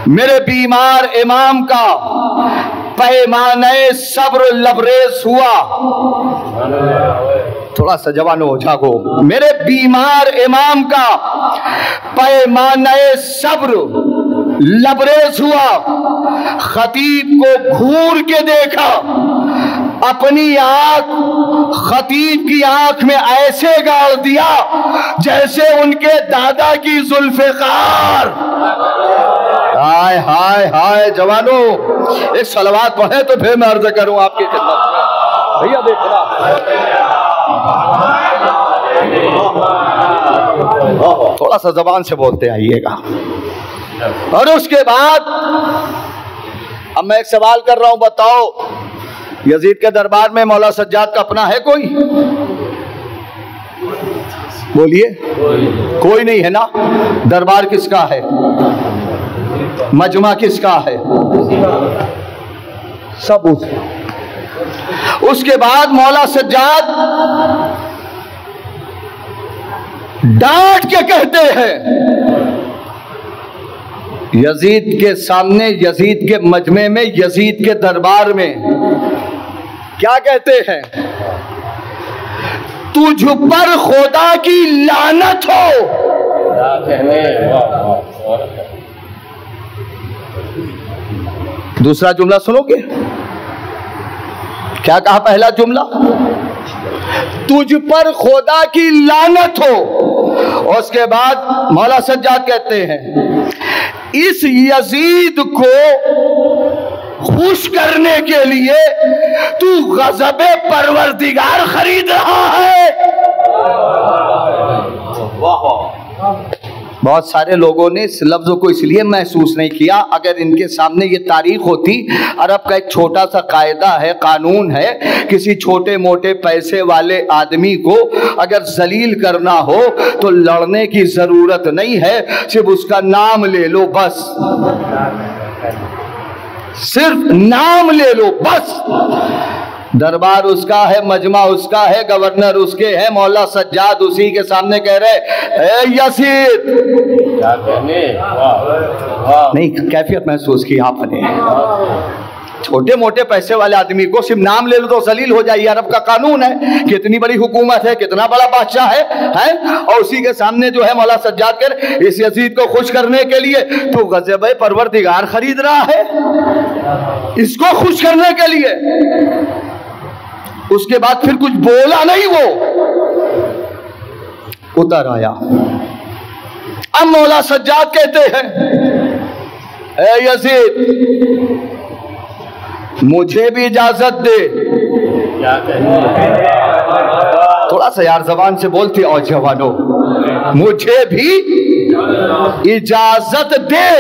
मेरे बीमार इमाम का पैमाने सब्र लबरेज हुआ। थोड़ा सा जवान हो जागो। मेरे बीमार इमाम का पैमाने सब्र लबरेज हुआ। खतीब को घूर के देखा, अपनी आंख खतीब की आंख में ऐसे गाड़ दिया जैसे उनके दादा की जुल्फ़िकार। हाय हाय हाय जवानों, एक सलवात पढ़े तो फिर मैं अर्ज करूं आपकी खिदमत में। भैया देखना, थोड़ा सा जबान से बोलते आइएगा। और उसके बाद अब मैं एक सवाल कर रहा हूं, बताओ यजीद के दरबार में मौला सज्जाद का अपना है कोई? बोलिए, कोई नहीं है ना। दरबार किसका है? मजमा किसका है? सब उसके बाद मौला सज्जाद डांट के कहते हैं यजीद के सामने, यजीद के मजमे में, यजीद के दरबार में क्या कहते हैं? तुझ पर खुदा की लानत हो। दूसरा जुमला सुनोगे? क्या कहा पहला जुमला? तुझ पर खुदा की लानत हो। और उसके बाद मौला सज्जाद कहते हैं इस यजीद को खुश करने के लिए तू गज़बे परवरदिगार खरीद रहा है। बहुत सारे लोगों ने इस लफ्ज़ को इसलिए महसूस नहीं किया, अगर इनके सामने ये तारीख होती, अरब का एक छोटा सा कायदा है, कानून है, किसी छोटे मोटे पैसे वाले आदमी को अगर जलील करना हो तो लड़ने की ज़रूरत नहीं है, सिर्फ उसका नाम ले लो बस, सिर्फ नाम ले लो बस। दरबार उसका है, मजमा उसका है, गवर्नर उसके है, मौला सज्जाद उसी के सामने कह रहे ए यसीद, क्या कहने? नहीं, कैफियत महसूस की आपने। छोटे मोटे पैसे वाले आदमी को सिर्फ नाम ले लो तो जलील हो जाइए, अरब का कानून है। कितनी बड़ी हुकूमत है, कितना बड़ा बादशाह है? और उसी के सामने जो है मौला सज्जाद कर इस यजीद को खुश करने के लिए तो गज़ब परवरदिगार खरीद रहा है, इसको खुश करने के लिए। उसके बाद फिर कुछ बोला नहीं, वो उतर आया। अब मौला सज्जाद कहते हैं ए यजीद, मुझे भी इजाजत दे। क्या कहते? थोड़ा सा यार जबान से बोलते और जवानों, मुझे भी इजाजत दे।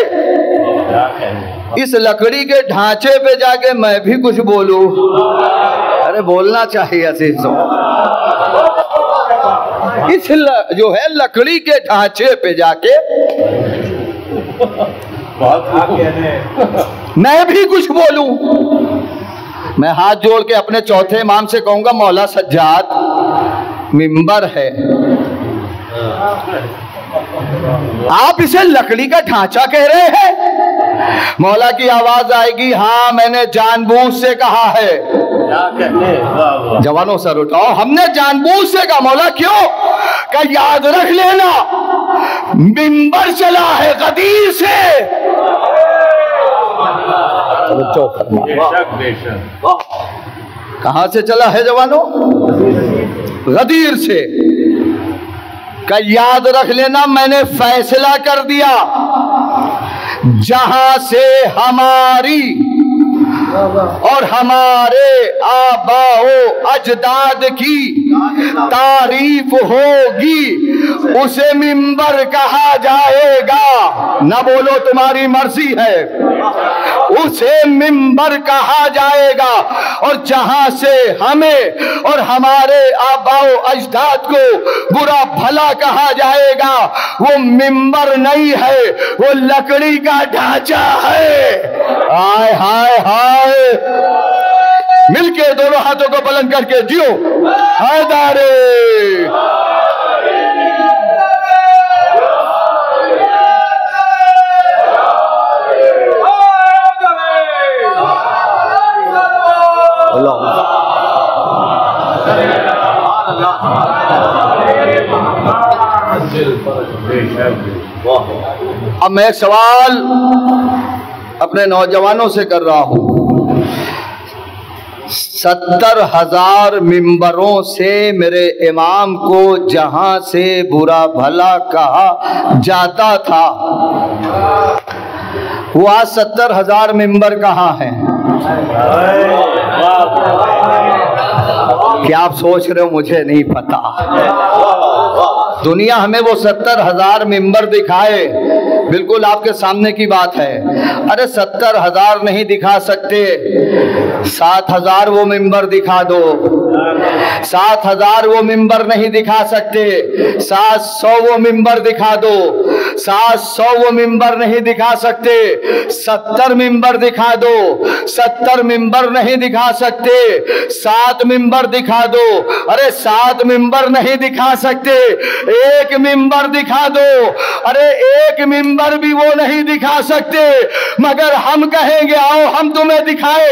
इस लकड़ी के ढांचे पे जाके मैं भी कुछ बोलूं? अरे बोलना चाहिए अजीजों। इस जो है लकड़ी के ढांचे पे जाके मैं भी कुछ बोलूं? मैं हाथ जोड़ के अपने चौथे इमाम से कहूंगा मौला सज्जाद मिंबर है, आप इसे लकड़ी का ढांचा कह रहे हैं? मौला की आवाज आएगी, हाँ मैंने जानबूझ से कहा है। जवानों सर उठाओ, हमने जानबूझ से कहा। मौला क्यों? का याद रख लेना मिंबर चला है गदीर से। कहां से चला है जवानों? गदीर से। का याद रख लेना मैंने फैसला कर दिया, जहां से हमारी और हमारे आबाओ अजदाद की तारीफ होगी उसे मिंबर कहा जाएगा। न बोलो तुम्हारी मर्जी है, उसे मिंबर कहा जाएगा। और जहां से हमें और हमारे आबाओ अजदाद को बुरा भला कहा जाएगा वो मिंबर नहीं है, वो लकड़ी का ढांचा है। हाय हाय हाय, मिलके दोनों हाथों को बुलंद करके जियो हैदारे। अब मैं एक सवाल अपने नौजवानों से कर रहा हूं। 70,000 मिंबरों से मेरे इमाम को जहां से बुरा भला कहा जाता था, वो आज 70,000 मिंबर कहाँ हैं? क्या आप सोच रहे हो? मुझे नहीं पता। दुनिया हमें वो 70,000 मिंबर दिखाए, बिल्कुल आपके सामने की बात है। अरे 70,000 नहीं दिखा सकते, 7,000 वो मिंबर दिखा दो। 7,000 वो मिंबर नहीं दिखा सकते, 700 वो मिंबर दिखा दो। 700 वो मिंबर नहीं दिखा सकते, 70 मिंबर दिखा दो। 70 मिंबर नहीं दिखा सकते, 7 मिंबर दिखा दो। अरे 7 मिंबर नहीं दिखा सकते, 1 मिंबर दिखा दो। अरे 1 मिंबर भी वो नहीं दिखा सकते, मगर हम कहेंगे आओ हम तुम्हें दिखाए।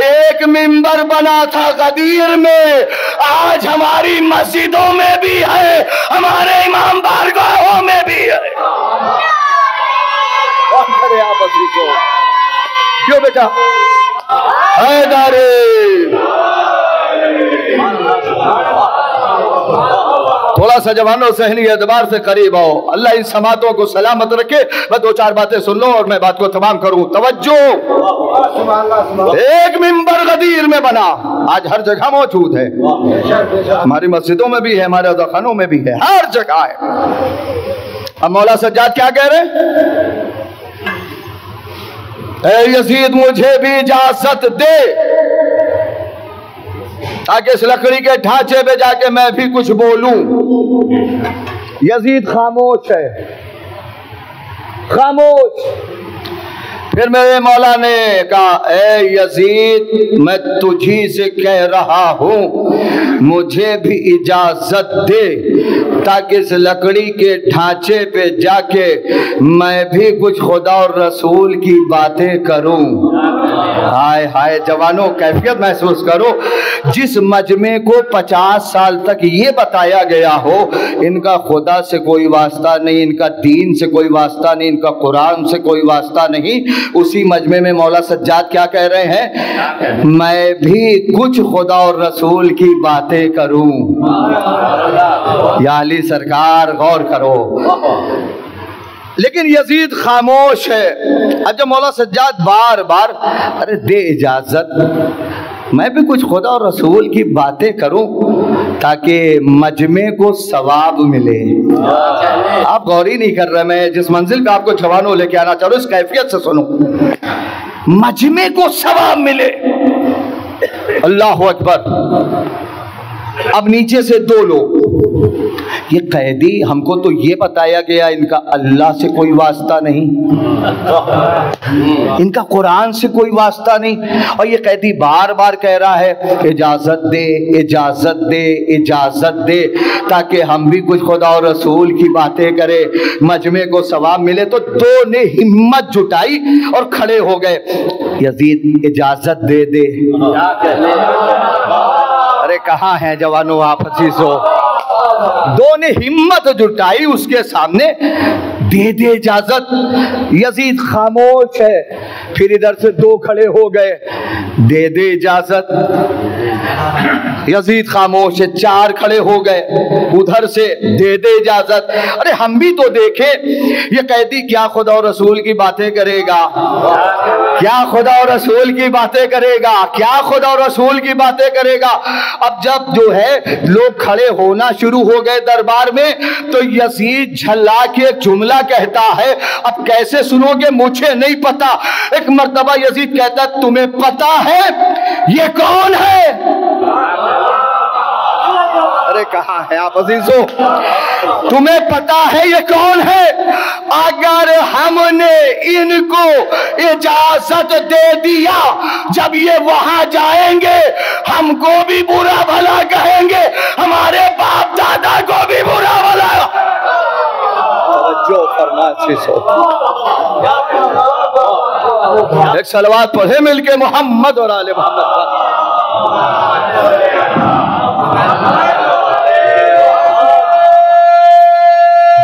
1 मिंबर बना था गदीर में, आज हमारी मस्जिदों में भी है, हमारे इमाम बारगाहों में भी है। क्यों बेटा? हैदारे थोड़ा सा जवानों सहनी एतबार से करीब आओ। अल्लाह इन समातों को सलामत रखे। मैं दो चार बातें सुन लो और मैं बात को तमाम करूं। तवज्जो, एक मिंबर गदीर में बना, आज हर जगह मौजूद है, हमारी मस्जिदों में भी है, हमारे अज़ाखानों में भी है, हर जगह है। अब मौला सज्जाद क्या कह रहे हैं? ऐ यजीद मुझे भी इजाजत दे ताकि इस लकड़ी के ढांचे पे जाके मैं भी कुछ बोलूं। यजीद खामोश है, खामोश। फिर मेरे मौला ने कहा, ए यजीद मैं तुझी से कह रहा हूं मुझे भी इजाजत दे ताकि इस लकड़ी के ढांचे पे जाके मैं भी कुछ खुदा और रसूल की बातें करूं। हाय हाय जवानों, कैफियत महसूस करो। जिस मजमे को 50 साल तक ये बताया गया हो इनका खुदा से कोई वास्ता नहीं, इनका दीन से कोई वास्ता नहीं, इनका कुरान से कोई वास्ता नहीं, उसी मजमे में मौला सज्जाद क्या कह रहे हैं? मैं भी कुछ खुदा और रसूल की बातें करूं। या अली सरकार गौर करो। लेकिन यजीद खामोश है। अब जब मौला सज्जाद बार बार अरे दे इजाजत, मैं भी कुछ खुदा और रसूल की बातें करूं ताकि मजमे को सवाब मिले। आप गौर ही नहीं कर रहे। मैं जिस मंजिल पे आपको जवानों लेके आना चाह रहा हूं, इस कैफियत से सुनो। मजमे को सवाब मिले। अल्लाह अकबर। अब नीचे से दो लोग, ये कैदी, हमको तो ये बताया गया इनका अल्लाह से कोई वास्ता नहीं, इनका कुरान से कोई वास्ता नहीं, और ये कैदी बार बार कह रहा है इजाजत दे, इजाजत दे, इजाजत दे ताकि हम भी कुछ खुदा और रसूल की बातें करें, मजमे को सवाब मिले। तो दो ने हिम्मत जुटाई और खड़े हो गए। यजीद इजाजत दे दे। अरे कहाँ हैं जवानों आप अजीजों? दो ने हिम्मत जुटाई उसके सामने, दे दे इजाजत। यजीद खामोश है। फिर इधर से दो खड़े हो गए, दे दे इजाजत। यजीद खामोश है। चार खड़े हो गए, उधर से दे दे इजाजत। अरे हम भी तो देखे ये कैदी क्या खुदा और रसूल की बातें करेगा, क्या खुदा और रसूल की बातें करेगा, क्या खुदा और रसूल की बातें करेगा। अब जब जो है लोग खड़े होना शुरू हो गए दरबार में, तो यजीद झल्ला के एक जुमला कहता है, अब कैसे सुनोगे मुझे नहीं पता। एक मर्तबा यजीद कहता, तुम्हें पता है ये कौन है? अरे कहाँ है आप अजीजों? तुम्हें पता है ये कौन है? अगर हमने इनको इजाजत दे दिया, जब ये वहां जाएंगे हमको भी बुरा भला कहेंगे, हमारे बाप दादा को भी बुरा भला। जो एक सलवात पढ़े मिलके मोहम्मद और आले मोहम्मद।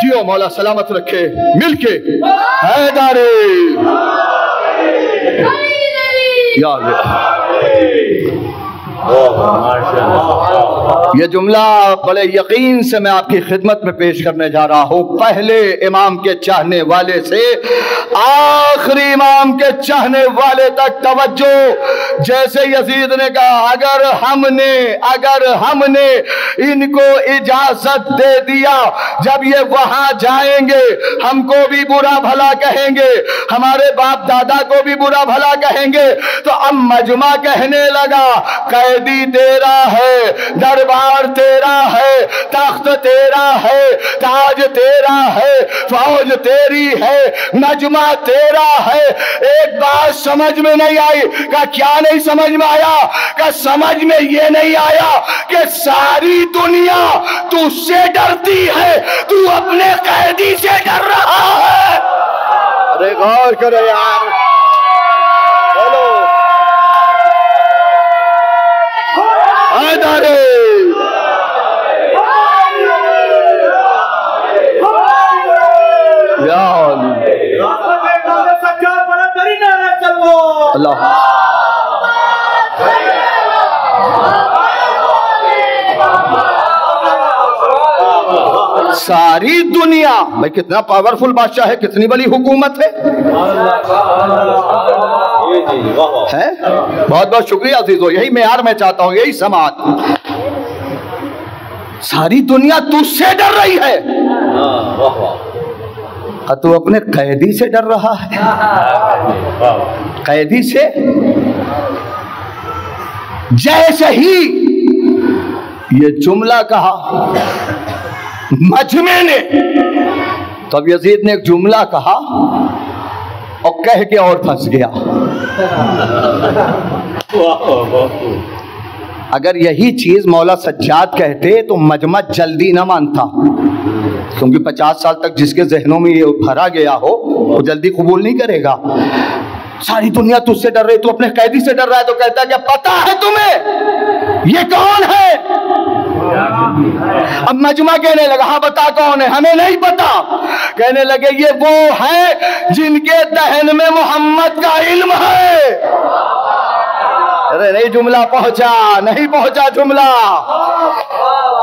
जियो मौला सलामत रखे मिलके। हैदारे ये जुमला बड़े यकीन से मैं आपकी खिदमत में पेश करने जा रहा हूँ। पहले इमाम के चाहने वाले से आखिरी इमाम के चाहने वाले तक तवज्जो। जैसे यजीद ने कहा, अगर हमने इनको इजाजत दे दिया, जब ये वहां जाएंगे हमको भी बुरा भला कहेंगे, हमारे बाप दादा को भी बुरा भला कहेंगे। तो अब मजमा कहने लगा, कैदी तेरा है, दरबार तेरा है, तख्त तेरा है, ताज तेरा है, फौज तेरी है, मजमा तेरा है। एक बात समझ में नहीं आई। का क्या नहीं समझ में आया? का समझ में ये नहीं आया कि सारी दुनिया तुझसे डरती है, तू अपने कैदी से डर रहा है। अरे गौर करो यार, बोलो आदारे। अल्लाह सारी दुनिया, भाई कितना पावरफुल बादशाह है, कितनी बड़ी हुकूमत है। बहुत बहुत शुक्रिया अजीजों, यही मेयार मैं चाहता हूं, यही समाज। सारी दुनिया तुझसे डर रही है, तू अपने कैदी से डर रहा है। कैदी से। जैसे ही ये जुमला कहा मजमे ने, तब यजीद ने एक जुमला कहा और कह के और फंस गया। अगर यही चीज मौला सज्जाद कहते तो मजमा जल्दी ना मानता, क्योंकि 50 साल तक जिसके जहनों में ये भरा गया हो वो जल्दी कबूल नहीं करेगा। सारी दुनिया तुझसे डर रही, तू अपने कैदी से डर रहा है, तो कहता है क्या पता है तुम्हें ये कौन है? अब मजमा कहने लगा हाँ बता कौन है? हमें नहीं पता। कहने लगे ये वो है जिनके दहन में मोहम्मद का इल्म है। अरे नहीं जुमला पहुंचा, नहीं पहुंचा जुमला।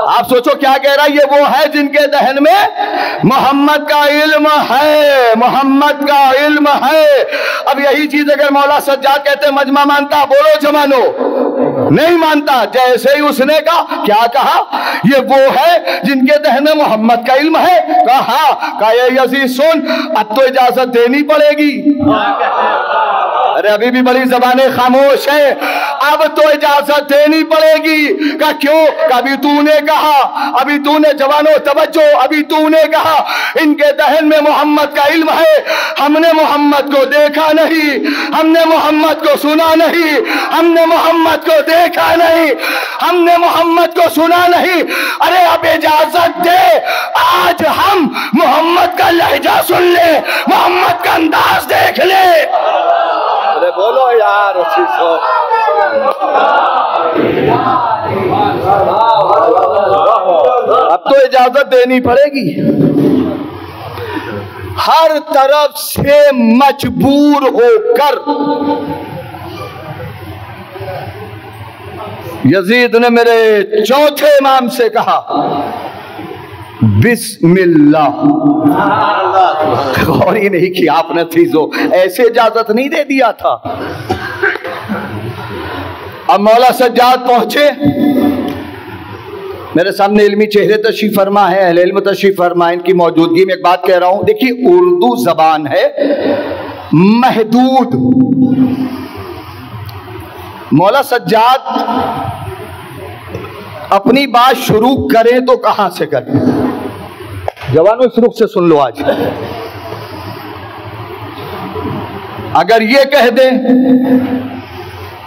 आप सोचो क्या कह रहा है, ये वो है जिनके दहन में मोहम्मद का इल्म है, मोहम्मद का इल्म है। अब यही चीज अगर मौला सज्जाद कहते मजमा मानता, बोलो जमानो, नहीं मानता। जैसे ही उसने कहा, क्या कहा, ये वो है जिनके दहन में मोहम्मद का इल्म है, कहा यजीद सुन, अब तो इजाजत देनी पड़ेगी। अरे अभी भी बड़ी जबानें खामोश है, अब तो इजाजत देनी पड़ेगी। का क्यों? कभी तूने कहा, अभी तूने जवानों तवज्जो, अभी तूने कहा इनके दहन में मोहम्मद का इल्म है। हमने मोहम्मद को देखा नहीं, हमने मोहम्मद को सुना नहीं, हमने मोहम्मद को देखा नहीं, हमने मोहम्मद को सुना नहीं। अरे अब इजाजत दे, आज हम मोहम्मद का लहजा सुन ले, मोहम्मद का अंदाज देख ले। अरे बोलो यार अब तो इजाजत देनी पड़ेगी। हर तरफ से मजबूर होकर यजीद ने मेरे चौथे इमाम से कहा बिस्मिल्लाह। और ही नहीं कि आपने थीजो ऐसे इजाजत नहीं दे दिया था। अब मौला सज्जाद पहुंचे, मेरे सामने इल्मी चेहरे तशरीफ फरमा है, अहले इल्म तशरीफ फरमा, इनकी मौजूदगी में एक बात कह रहा हूं। देखिए उर्दू जबान है महदूद। मौला सज्जाद अपनी बात शुरू करें तो कहां से करें? जवानों इस रुख से सुन लो। आज अगर ये कह दे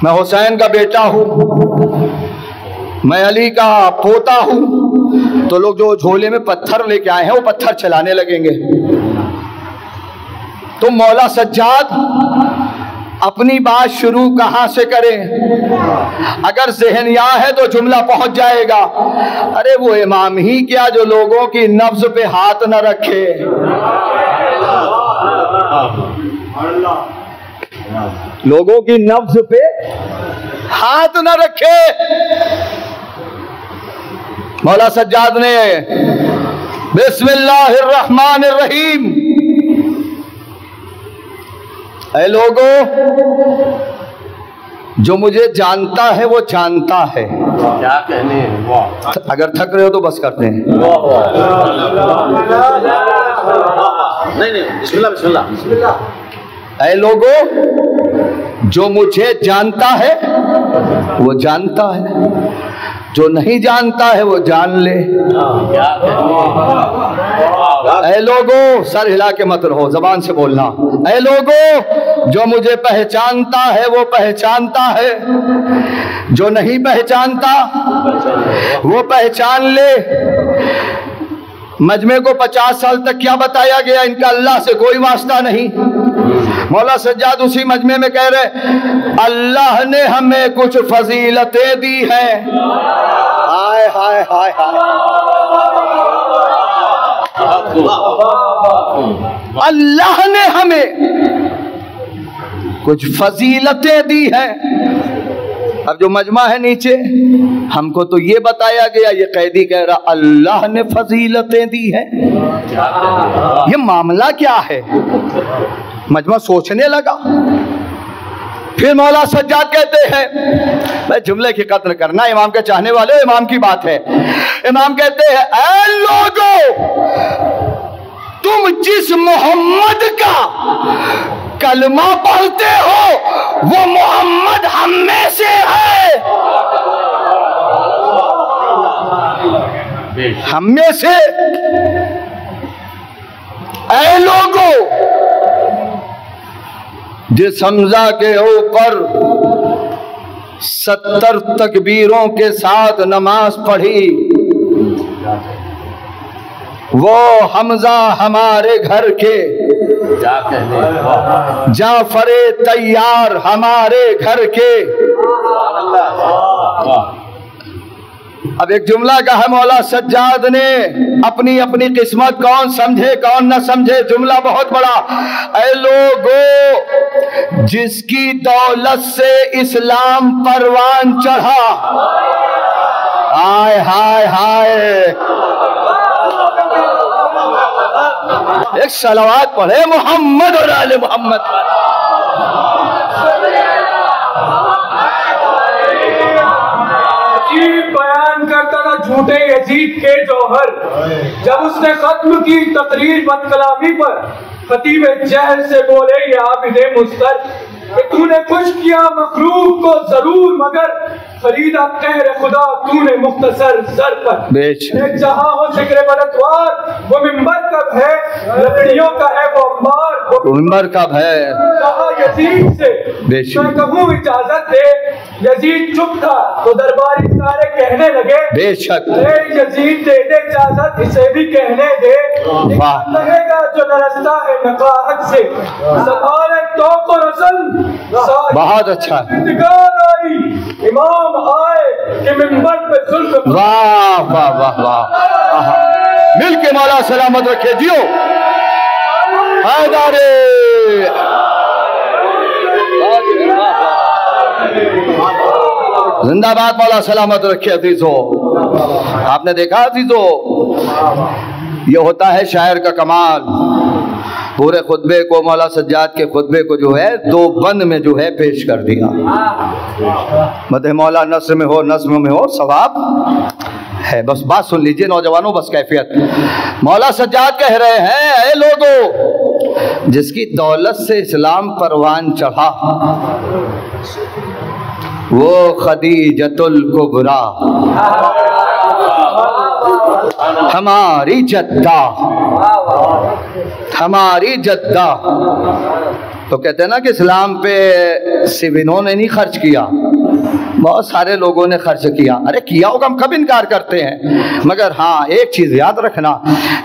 मैं हुसैन का बेटा हूं, मैं अली का पोता हूं, तो लोग जो झोले में पत्थर लेके आए हैं वो पत्थर चलाने लगेंगे। तो मौला सज्जाद अपनी बात शुरू कहां से करें? अगर ज़हन यहाँ है तो जुमला पहुंच जाएगा। अरे वो इमाम ही क्या जो लोगों की नब्ज पे हाथ न रखे। लोगों की नब्ज पे हाथ न रखे। मौला सज्जाद ने बिस्मिल्लाहिर्रहमानिर्रहीम, ऐ लोगों, जो मुझे जानता है वो जानता है। क्या कहने, अगर थक रहे हो तो बस करते हैं। नहीं, बिस्मिल्लाह बिस्मिल्लाह। ऐ लोगों, जो मुझे जानता है वो जानता है, जो नहीं जानता है वो जान ले। ऐ लोगों, सर हिला के मत रहो, जबान से बोलना। ऐ लोगों, जो मुझे पहचानता है वो पहचानता है, जो नहीं पहचानता वो पहचान ले। मजमे को 50 साल तक क्या बताया गया? इनका अल्लाह से कोई वास्ता नहीं। मौला सज्जाद उसी मजमे में कह रहे अल्लाह ने हमें कुछ फजीलतें दी हैं। हाय हाय हाय हाय, अल्लाह ने हमें कुछ फजीलतें दी हैं। अब जो मजमा है नीचे, हमको तो ये बताया गया, ये कैदी कह रहा अल्लाह ने फजीलतें दी हैं। ये मामला क्या है? मजमा सोचने लगा। फिर मौला सज्जाद कहते हैं, मैं जुमले की कत्ल करना इमाम के चाहने वाले, इमाम की बात है। इमाम कहते हैं, ऐ लोगों, तुम जिस मोहम्मद का कलमा पढ़ते हो वो मोहम्मद हम में से है, हम में से। ऐ लोगों, जिस हमजा के ऊपर 70 तकबीरों के साथ नमाज पढ़ी, वो हमजा हमारे घर के, जाफरे तैयार हमारे घर के। अब एक जुमला कहा मौला सज्जाद ने, अपनी अपनी किस्मत कौन समझे कौन न समझे, जुमला बहुत बड़ा। ऐ लोगों, जिसकी दौलत से इस्लाम परवान चढ़ा, हाय हाय हाय, एक सलावत पढ़े मोहम्मद और आले मोहम्मद पर। बयान करता था झूठे यजीद के जौहर, जब उसने खत्म की तकरीर बदकलामी पर, खतीब जहल से बोले ये आबिदे मुस्तर, तूने खुश किया मखलूक को जरूर, मगर खरीदा कहर खुदा तूने मुख्तसर सर पर। जहाँ हो जिक्र बरतवार, वो मिंबर कब है, लकड़ियों का है वो अंबार, वो मिंबर कब है। कहा यजीद से मैं कहूँ इजाजत दे, यजीद चुप था तो दरबारी सारे कहने लगे बेशक यजीद दे दे इजाजत, इसे भी कहने दे, लगेगा जो नरस्ता है नकाहत से, सफारे तो को रसन। बहुत अच्छा। आई इमाम आए कि मिंबर पे जुल्फ। वाह वाह वाह वाह, मिल के मौला सलामत रखे जियो। हैदारे जिंदाबाद, मौला सलामत रखे अजीजो। आपने देखा अजीजो, ये होता है शायर का कमाल। पूरे खुतबे को, मौला सज्जाद के खुतबे को जो है 2 बंद में जो है पेश कर दिया। मदह मौला नस्र में हो, नस्म में हो, सवाब है। बस बात सुन लीजिए नौजवानों, बस कैफियत। मौला सज्जाद कह रहे हैं, ऐ लोगों, जिसकी दौलत से इस्लाम परवान चढ़ा, वो खदीजतुल कुबरा हमारी जद्दा, हमारी जद्दा। तो कहते हैं ना कि इस्लाम पे सिर्फ इन्होंने नहीं खर्च किया, बहुत सारे लोगों ने खर्च किया। अरे किया होगा, हम कब इनकार करते हैं, मगर हाँ एक चीज याद रखना,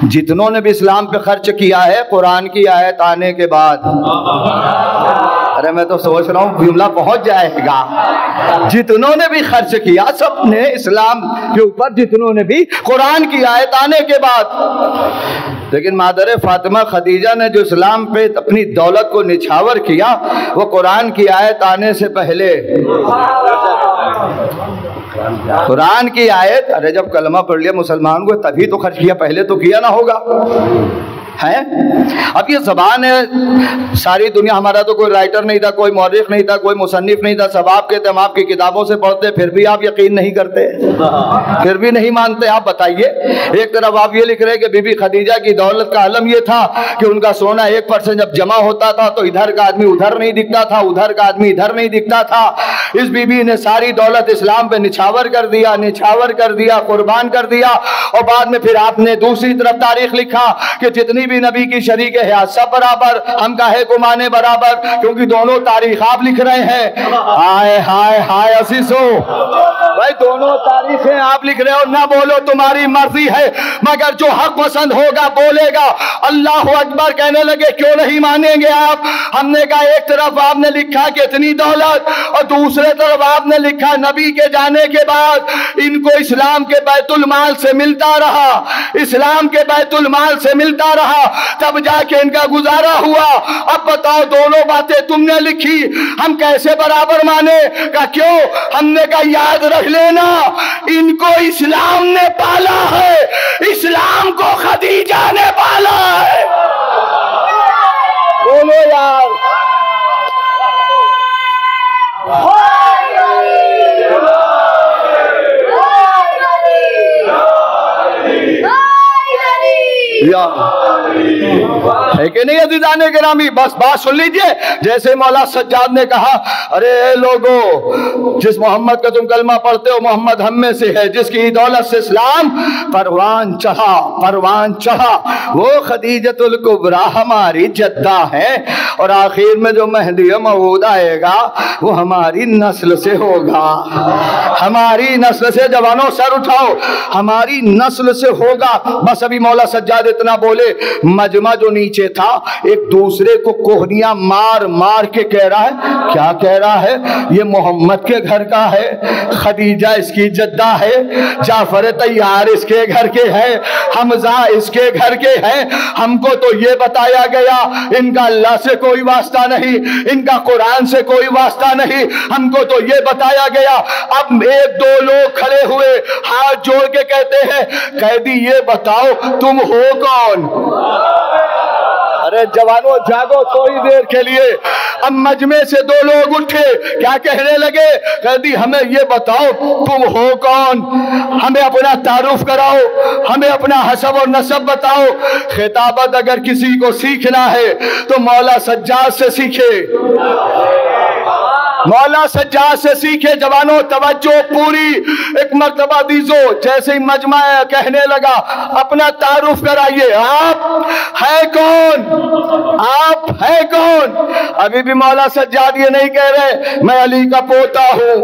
जितनों ने भी इस्लाम पे खर्च किया है कुरान की आयत आने के बाद, अरे मैं तो सोच रहा हूँ जुमला पहुंच जाएगा, जितनों ने भी खर्च किया सब ने इस्लाम के ऊपर, जितनों ने भी कुरान की आयत आने के बाद। लेकिन मादर फातिमा खदीजा ने जो इस्लाम पे अपनी दौलत को निछावर किया, वो कुरान की आयत आने से पहले। कुरान की आयत, अरे जब कलमा पढ़ लिया मुसलमान को तभी तो खर्च किया, पहले तो किया ना होगा है। अब ये जबान है, सारी दुनिया, हमारा तो कोई राइटर नहीं था, कोई मौरिख नहीं था, कोई मुसन्निफ नहीं था, सब आप कहते हम आपकी किताबों से पढ़ते, फिर भी आप यकीन नहीं करते, फिर भी नहीं मानते। आप बताइए, एक तरफ आप ये लिख रहे कि बीबी खदीजा की दौलत का आलम ये था कि उनका सोना 1% जब जमा होता था तो इधर का आदमी उधर नहीं दिखता था, उधर का आदमी इधर नहीं दिखता था। इस बीबी ने सारी दौलत इस्लाम पे निछावर कर दिया, निछावर कर दिया, कुर्बान कर दिया। और बाद में फिर आपने दूसरी तरफ तारीख लिखा कि जितनी भी नबी की शरीक है सब बराबर, हम काहे को माने बराबर, क्योंकि दोनों तारीख आप लिख रहे हैं। हाय हाय हाय असीसो भाई, दोनों तारीखें आप लिख रहे हो, ना बोलो तुम्हारी मर्जी है, मगर जो हक पसंद होगा बोलेगा। अल्लाह अकबर कहने लगे, क्यों नहीं मानेंगे आप? हमने कहा एक तरफ आपने लिखा कि इतनी दौलत, और दूसरे तरफ आपने लिखा नबी के जाने के बाद इनको इस्लाम के बैतुल माल से मिलता रहा, इस्लाम के बैतुल माल से मिलता रहा। रहा, तब जाके इनका गुजारा हुआ। अब बताओ दोनों बातें तुमने लिखी, हम कैसे बराबर माने? का क्यों? हमने कहा याद रख लेना, इनको इस्लाम ने पाला है, इस्लाम को खदीजा ने पाला है। बोलो यार, है कि नहीं अज़ीज़ाने गिरामी? बस बात सुन लीजिए। जैसे मौला सज्जाद ने कहा, अरे लोगो, जिस मोहम्मद का तुम कलमा पढ़ते हो मोहम्मद हम में से है, जिसकी दौलत से इस्लाम परवान चढ़ा, परवान चढ़ा, वो खदीजतुल कुबरा हमारी जद्दा है, और आखिर में जो महदी मऊद आएगा वो हमारी नस्ल से होगा, हमारी नस्ल से। जवानों सर उठाओ, हमारी नस्ल से होगा। बस अभी मौला सज्जाद इतना बोले, मजमा जो नीचे था एक दूसरे को कोहनियां मार मार के कह रहा है, क्या कह रहा है? ये मोहम्मद के घर का है, खदीजा इसकी जद्दा है, जाफर तैयार इसके घर के है, हमजा इसके घर के हैं। हमको तो ये बताया गया इनका अल्लाह से कोई वास्ता नहीं, इनका कुरान से कोई वास्ता नहीं, हमको तो ये बताया गया। अब एक दो लोग खड़े हुए हाथ जोड़ के कहते हैं, कैदी ये बताओ तुम हो कौन? अरे जवानों जागो थोड़ी देर के लिए। अब मजमे से दो लोग उठे, क्या कहने लगे? कैदी हमें ये बताओ तुम हो कौन, हमें अपना तारुफ कराओ, हमें अपना हसब और नसब बताओ। खिताबत अगर किसी को सीखना है तो मौला सज्जाद से सीखे, मौला सज्जाद से सीखे। जवानों तवज्जो पूरी, एक मर्तबा दीजो। जैसे ही मजमा कहने लगा अपना तारुफ कराइए, आप है कौन, आप है कौन? अभी भी मौला सज्जाद ये नहीं कह रहे मैं अली का पोता हूं,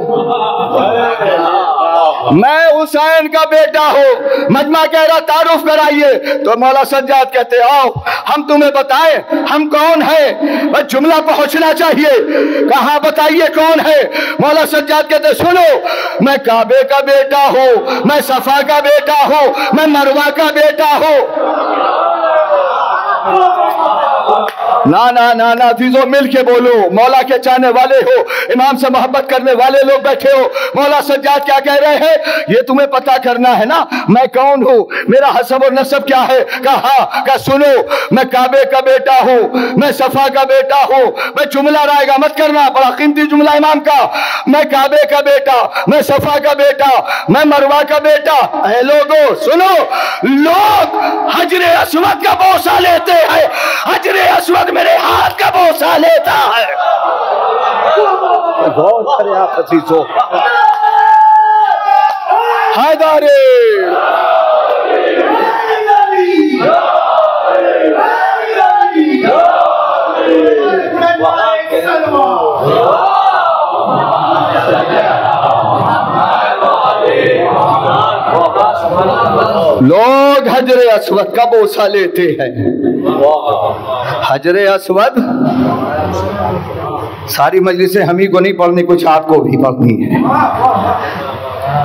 मैं हुसैन का बेटा हूं। मजमा कह रहा तारुफ कराइए, तो मौला सज्जाद कहते आओ हम तुम्हें बताएं हम कौन है, बस जुमला पहुंचना चाहिए। कहा बताइए कौन है? मौला सज्जाद कहते सुनो, मैं काबे का बेटा हूं, मैं सफा का बेटा हूं, मैं मरवा का बेटा हूं। ना ना ना ना दीजो मिल के बोलो, मौला के चाहने वाले हो, इमाम से मोहब्बत करने वाले लोग बैठे हो। मौला सज्जाद क्या कह रहे हैं? ये तुम्हें पता करना है ना मैं कौन हूं, मेरा हसब और नसब क्या है? कहा सुनो, मैं काबे का बेटा हूं, मैं सफा का बेटा हूं। मैं जुमला रहेगा मत करना, बड़ा कीमती जुमला इमाम का। मैं काबे का बेटा, मैं सफा का बेटा, मैं मरवा का बेटा। ऐ लोगो सुनो, लोग हजरे अस्वद का बोसा लेते हैं, हजरे अस्वद मेरे हाथ का बोसा लेता है। गौर करें आप अजीजों, हैदरे लोग हजरे अस्वद का बोसा लेते हैं। हजरे अस्वद सारी मजलिसें हम ही को नहीं पढ़नी, कुछ आपको भी पढ़नी है।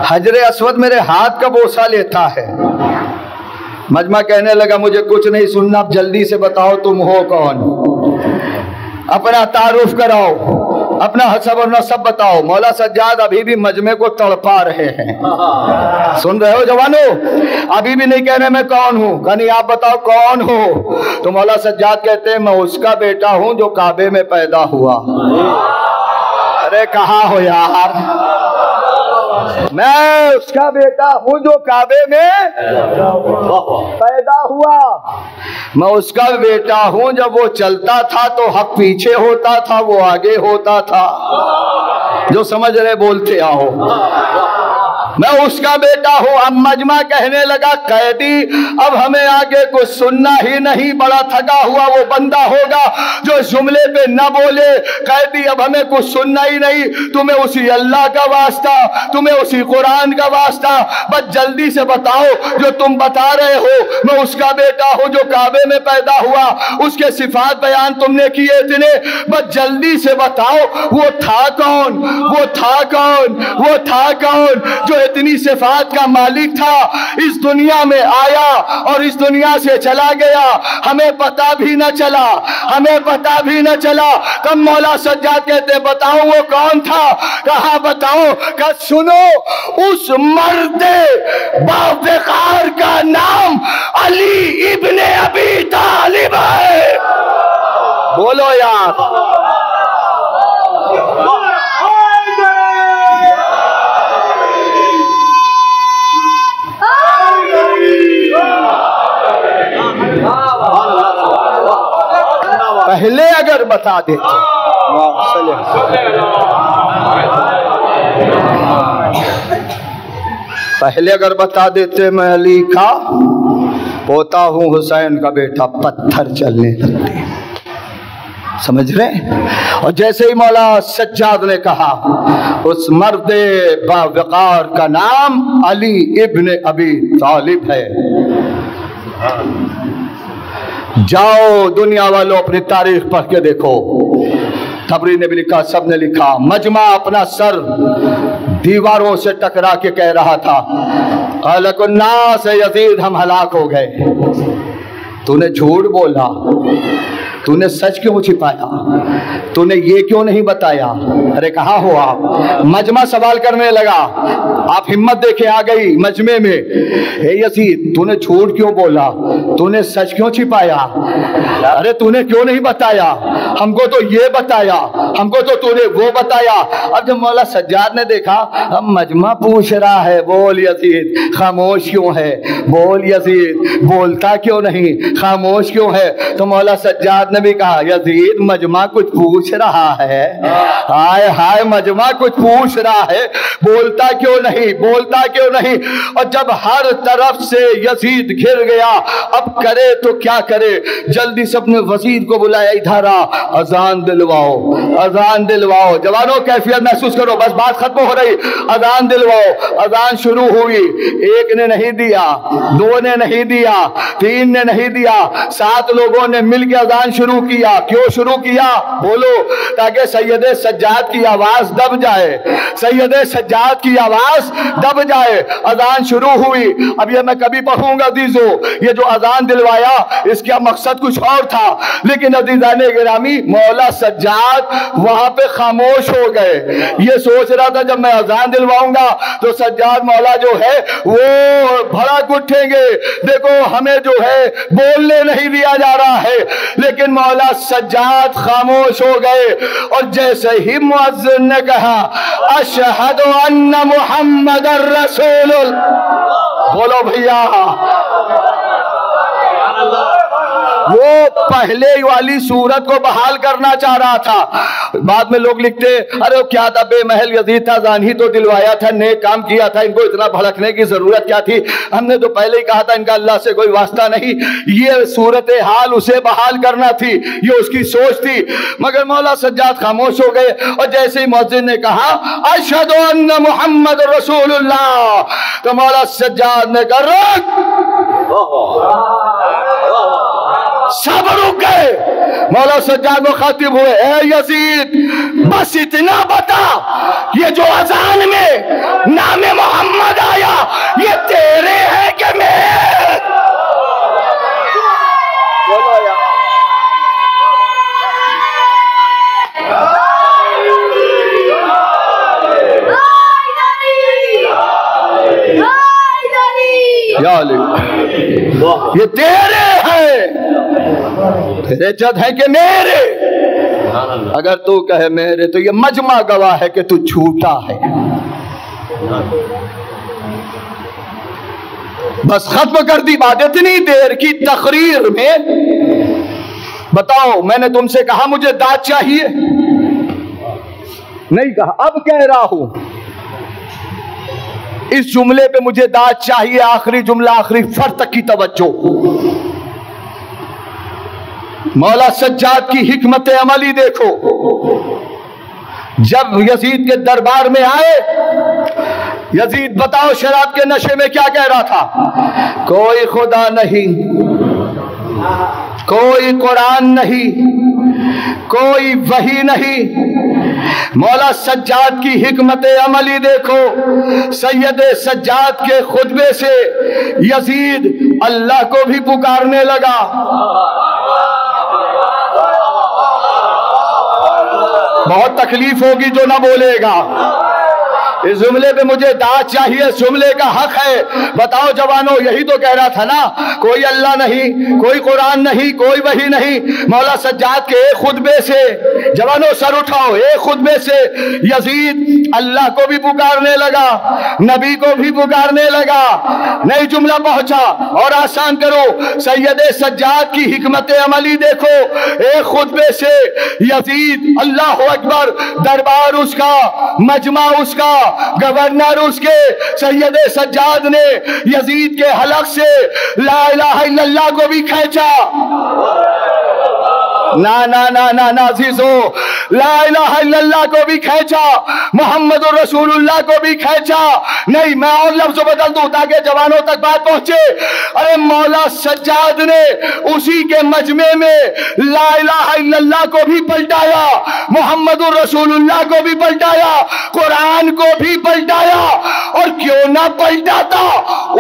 हजरे अस्वद मेरे हाथ का बोसा लेता है। मजमा कहने लगा मुझे कुछ नहीं सुनना, अब जल्दी से बताओ तुम हो कौन, अपना तारुफ कराओ, अपना हसब और नसब बताओ। मौला सज्जाद अभी भी मजमे को तड़पा रहे हैं। सुन रहे हो जवानों? अभी भी नहीं कह रहे मैं कौन हूं, कहनी आप बताओ कौन हो। तो मौला सज्जाद कहते हैं मैं उसका बेटा हूं जो काबे में पैदा हुआ। अरे कहाँ हो यार? मैं उसका बेटा हूं जो काबे में पैदा हुआ। मैं उसका बेटा हूं जब वो चलता था तो हक पीछे होता था, वो आगे होता था। जो समझ रहे बोलते आओ। मैं उसका बेटा हूं। अब मजमा कहने लगा कैदी अब हमें आगे कुछ सुनना ही नहीं, बड़ा थका हुआ वो बंदा होगा जो इस जुमले पे न बोले। कैदी अब हमें कुछ सुनना ही नहीं, तुम्हें उसी अल्लाह का वास्ता, तुम्हें उसी कुरान का वास्ता, बस जल्दी से बताओ जो तुम बता रहे हो मैं उसका बेटा हूं जो काबे में पैदा हुआ, उसके सिफात बयान तुमने किए इतने, बस जल्दी से बताओ वो था कौन, वो था कौन, वो था कौन जो इतनी सिफात का मालिक था, इस दुनिया में आया और इस दुनिया से चला गया, हमें पता भी न चला, हमें पता भी न चला। तब मौला सज्जाद कहते बताओ वो कौन था? कहा बताओ? कहा सुनो, उस मर्दे बावकार का नाम अली इब्ने अबी तालिब है। बोलो यार। पहले अगर बता देते, पहले अगर बता देते मैं अली का पोता हूं, हुसैन का बेटा, पत्थर चलने लगते। समझ रहे? और जैसे ही मौला सज्जाद ने कहा उस मर्दे बावकार का नाम अली इब्ने अबी तालिब है। जाओ दुनिया वालों अपनी तारीख पढ़ के देखो। तबरी ने भी लिखा, सब ने लिखा। मजमा अपना सर दीवारों से टकरा के कह रहा था, अलकुन्ना से यजीद हम हलाक हो गए। तूने झूठ बोला, तूने सच क्यों छिपाया, तूने ये क्यों नहीं बताया? अरे कहाँ हो आप? मजमा सवाल करने लगा। आप हिम्मत देखे आ गई मजमे में, हे यजीद तूने झूठ क्यों बोला, तूने सच क्यों छिपाया? अरे तूने क्यों नहीं बताया? हमको तो ये बताया, हमको तो तूने वो बताया। अब जब मौला सज्जाद ने देखा हम मजमा पूछ रहा है, बोल यजीद खामोश क्यों है, बोल यजीद बोलता क्यों नहीं, खामोश क्यों है? तो मौला सज्जाद ने भी कहा, यजीद मजमा कुछ पूछ रहा है। हाय हाय, मजमा कुछ पूछ रहा है, बोलता क्यों नहीं, बोलता क्यों नहीं? और जब हर तरफ से यजीद घिर गया, अब करे तो क्या करे? जल्दी से अपने वजीर को बुलाया, इधर आ, अजान दिलवाओ, अजान दिलवाओ। जवानों कैफियत महसूस करो, बस बात खत्म हो रही, अजान दिलवाओ। अजान शुरू हुई, एक ने नहीं दिया, दो ने नहीं दिया, तीन ने नहीं दिया, 7 लोगों ने मिलकर अजान शुरू किया। क्यों शुरू किया? बोलो, ताकि सैयदे सज्जाद की आवाज दब जाए, सैयदे सज्जाद की आवाज दब जाए। अजान शुरू हुई। अब ये मैं कभी पढ़ूंगा अजीजों, ये जो अजान दिलवाया इसका मकसद कुछ और था, लेकिन अजीजाने गिरामी मौला सज्जाद वहां पे खामोश हो गए। ये सोच रहा था जब मैं अजान दिलवाऊंगा तो सज्जाद मौला जो है वो भड़क उठेंगे, देखो हमें जो है बोलने नहीं दिया जा रहा है। लेकिन मौला सज्जाद खामोश हो गए और जैसे ही मुअज्जिन ने कहा अशहदु अन्ना मुहम्मदर रसूलुल्लाह, बोलो भैया, वो पहले वाली सूरत को बहाल करना चाह रहा था। बाद में लोग लिखते, अरे क्या था, बेमहल यजीद था, जान ही तो दिलवाया था, नेक काम किया था, इनको इतना भड़कने की जरूरत क्या थी? हमने तो पहले ही कहा था इनका अल्लाह से कोई वास्ता नहीं। ये सूरत हाल उसे बहाल करना थी, ये उसकी सोच थी। मगर मौला सज्जाद खामोश हो गए और जैसे ही मुअज्जिन ने कहा अशहदु अन्ना मुहम्मद रसूलुल्लाह, तो मौला सज्जाद ने कहा सब रुक गए। मौला सज्जाद मुखातिब हुए, ए यजीद बस इतना बता, ये जो अजान में नामे मोहम्मद आया ये तेरे है कि मेरे? बोलो यार। ये तेरे है, तेरे जद है कि मेरे? अगर तू कहे मेरे तो ये मजमा गवाह है कि तू झूठा है। बस खत्म कर दी बात इतनी देर की तकरीर में। बताओ, मैंने तुमसे कहा मुझे दाद चाहिए? नहीं कहा, अब कह रहा हूं इस जुमले पे मुझे दाद चाहिए। आखिरी जुमला, आखिरी फर्द तक की तवज्जो। मौला सज्जाद की हिकमत अमली देखो। जब यजीद के दरबार में आए, यजीद बताओ शराब के नशे में क्या कह रहा था? कोई खुदा नहीं, कोई कुरान नहीं, कोई वही नहीं, मौला सज्जाद की हिकमत अमली देखो। सैयद सज्जाद के खुतबे से यजीद अल्लाह को भी पुकारने लगा। बहुत तकलीफ होगी जो ना बोलेगा। इस जुमले पे मुझे दाद चाहिए, जुमले का हक है। बताओ जवानों, यही तो कह रहा था ना, कोई अल्लाह नहीं, कोई कुरान नहीं, कोई वही नहीं। मौला सज्जाद के एक खुतबे से, जवानों सर उठाओ, एक खुतबे से यजीद अल्लाह को भी पुकारने लगा, नबी को भी पुकारने लगा। नहीं जुमला पहुंचा और आसान करो। सैयद सज्जाद की हिकमत अमली देखो। एक खुतबे से यजीद, अल्लाह अकबर, दरबार उसका, मजमा उसका, गवर्नर उसके, सैयद सज्जाद ने यजीद के हलक से ला इलाहा इल्लल्लाह को भी खींचा। ना ना ना ना ना अजीजो, ला इलाहा इल्लल्लाह को भी खींचा, मोहम्मद रसूलुल्लाह को भी खींचा। नहीं, मैं और लफ्ज बदल दूं ताकि जवानों तक बात पहुंचे। अरे मौला सज्जाद ने उसी के मजमे में ला इलाहा इल्लल्लाह को भी पलटाया, मोहम्मद रसूलुल्लाह को भी पलटाया, कुरान को भी पलटाया। और क्यों ना पलटाता,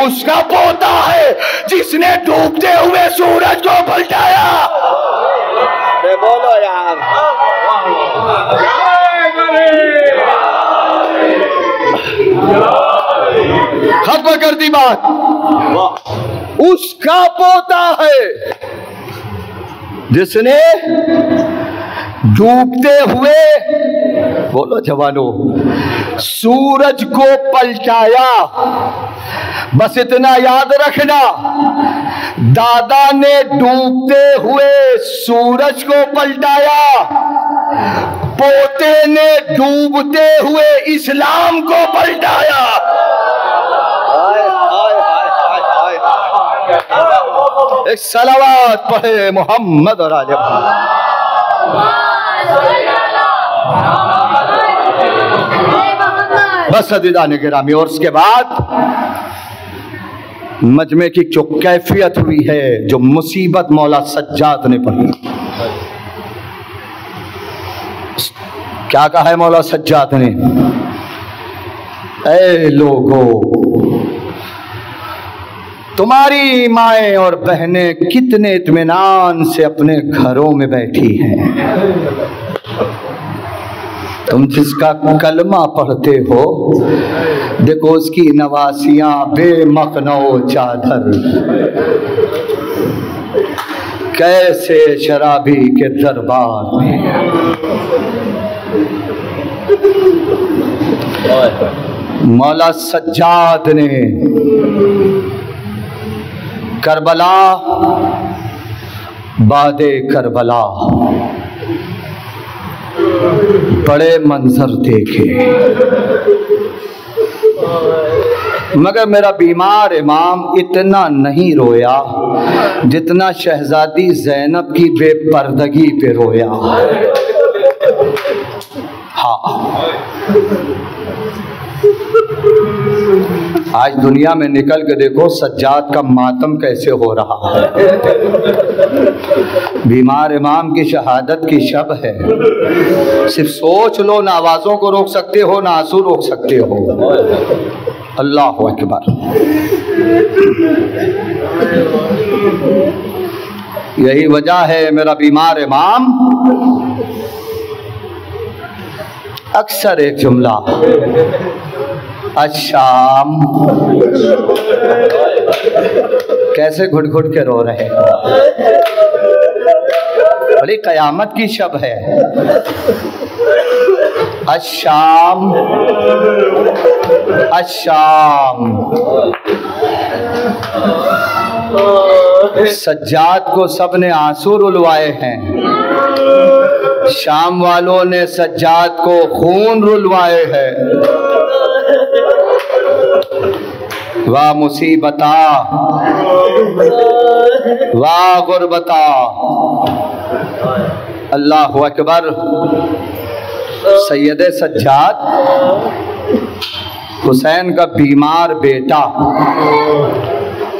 उसका पोता है जिसने डूबते हुए सूरज को पलटाया। बोलो यार, खत्म कर दी बात। उसका पोता है जिसने डूबते हुए, बोलो जवानों, सूरज को पलटाया। बस इतना याद रखना, दादा ने डूबते हुए सूरज को पलटाया, पोते ने डूबते हुए इस्लाम को पलटाया। एक सलावत पढ़े मोहम्मद और आले बस अदीदान गिरामी। और उसके बाद मजमे की जो कैफियत हुई है, जो मुसीबत मौला सज्जाद ने पढ़ी, क्या कहा है मौला सज्जाद ने? ऐ लोगों, तुम्हारी माएं और बहनें कितने इत्मीनान से अपने घरों में बैठी हैं। तुम जिसका कलमा पढ़ते हो, देखो उसकी नवासियां बेमखनो चादर, कैसे शराबी के दरबार में। मौला सज्जाद ने करबला बादे करबला बड़े मंजर देखे, मगर मेरा बीमार इमाम इतना नहीं रोया जितना शहजादी ज़ैनब की बेपर्दगी पे रोया। हाँ, आज दुनिया में निकल के देखो सज्जाद का मातम कैसे हो रहा है। बीमार इमाम की शहादत की शब है। सिर्फ सोच लो, ना आवाज़ों को रोक सकते हो, ना आंसू रोक सकते हो। अल्लाह अकबर। यही वजह है मेरा बीमार इमाम अक्सर एक जुमला, अशाम, कैसे घुट घुट के रो रहे हैं। बड़ी कयामत की शब है। अशाम अशाम। सज्जाद को सबने आंसू रुलवाए हैं, शाम वालों ने सज्जाद को खून रुलवाए हैं। वाह मुसीबता, वाह गुरबता। अल्लाह अकबर। सैयद सज्जाद हुसैन का बीमार बेटा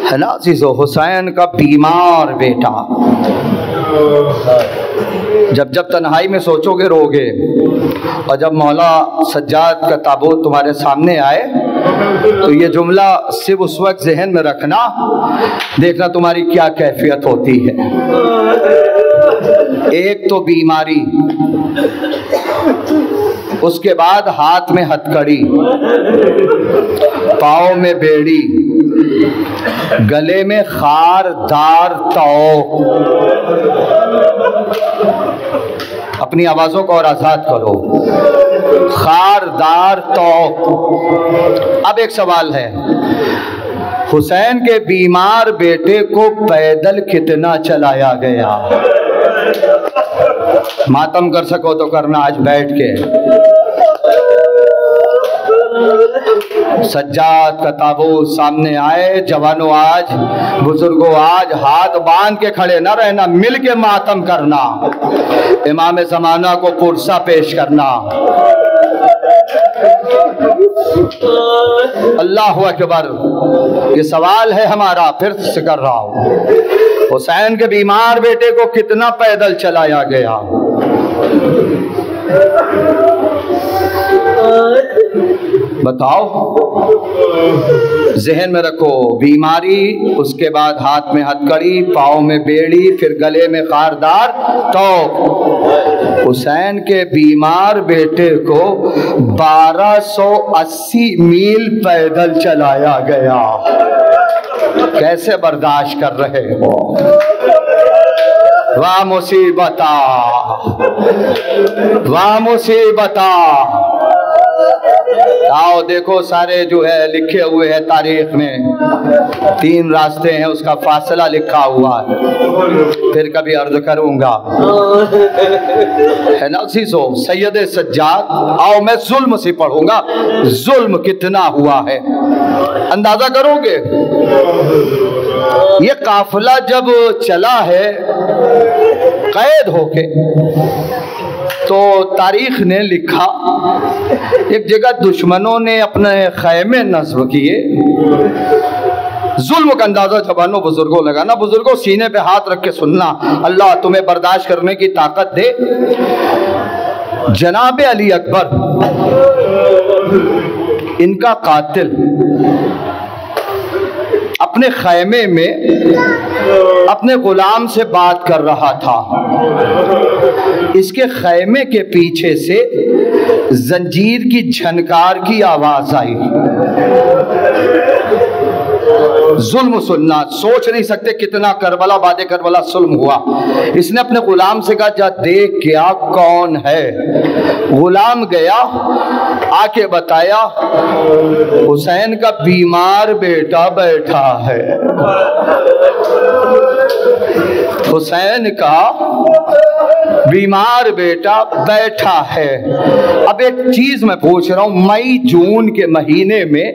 है ना अजीजो, हुसैन का बीमार बेटा। जब जब तन्हाई में सोचोगे रोगे, और जब मौला सज्जाद का ताबूत तुम्हारे सामने आए तो ये जुमला सिर्फ उस वक्त जहन में रखना, देखना तुम्हारी क्या कैफियत होती है। एक तो बीमारी, उसके बाद हाथ में हथकड़ी, पाँव में बेड़ी, गले में खारदार तौक। अपनी आवाजों को और आजाद करो। खारदार तौक। अब एक सवाल है, हुसैन के बीमार बेटे को पैदल कितना चलाया गया? मातम कर सको तो करना आज बैठ के। सज्जाद का ताबूत सामने आए। जवानों आज, बुजुर्गों आज, हाथ बांध के खड़े न रहना, मिल के मातम करना, इमाम ज़माना को पुरसा पेश करना। अल्लाहु अकबर। ये सवाल है हमारा, फिर से कर रहा हूं, हुसैन के बीमार बेटे को कितना पैदल चलाया गया? बताओ, जहन में रखो। बीमारी, उसके बाद हाथ में हथकड़ी, पाँव में बेड़ी, फिर गले में खारदार तौक। हुसैन के बीमार बेटे को 1280 मील पैदल चलाया गया। कैसे बर्दाश्त कर रहे हो? वाह मुसीबता, वाह मुसीबता। आओ देखो, सारे जो है लिखे हुए हैं तारीख में, 3 रास्ते हैं, उसका फासला लिखा हुआ है, फिर कभी अर्ज करूंगा, है ना सीसो। सैयद सज्जाद, आओ मैं जुल्म से पढ़ूंगा, जुल्म कितना हुआ है अंदाजा करोगे। ये काफिला जब चला है कैद होके, तो तारीख ने लिखा, एक जगह दुश्मनों ने अपने खैमे नस्ब किए। जुल्म का अंदाजा जवानों बुजुर्गों लगाना। बुजुर्गों सीने पे हाथ रख के सुनना, अल्लाह तुम्हें बर्दाश्त करने की ताकत दे। जनाब अली अकबर, इनका कातिल अपने खैमे में अपने गुलाम से बात कर रहा था। इसके खैमे के पीछे से जंजीर की झनकार की आवाज आई। जुल्म सुनना, सोच नहीं सकते कितना करबला बादे करबला जुल्म हुआ। इसने अपने गुलाम से कहा, जा देख क्या कौन है। गुलाम गया, आके बताया हुसैन का बीमार बेटा बैठा है। हुसैन का बीमार बेटा बैठा है। अब एक चीज मैं पूछ रहा हूं, मई जून के महीने में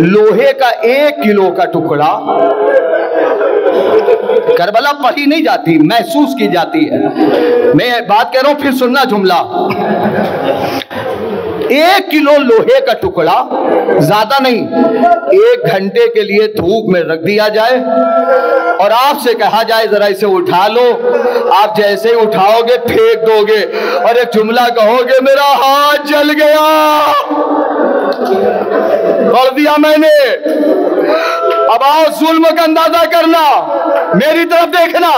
लोहे का 1 किलो का टुकड़ा, करबला पढ़ी नहीं जाती, महसूस की जाती है। मैं बात कह रहा हूं, फिर सुनना जुमला। 1 किलो लोहे का टुकड़ा, ज्यादा नहीं, 1 घंटे के लिए धूप में रख दिया जाए और आपसे कहा जाए जरा इसे उठा लो। आप जैसे ही उठाओगे फेंक दोगे और एक जुमला कहोगे, मेरा हाथ जल गया, कर दिया मैंने। अब आओ जुल्म का अंदाजा करना, मेरी तरफ देखना।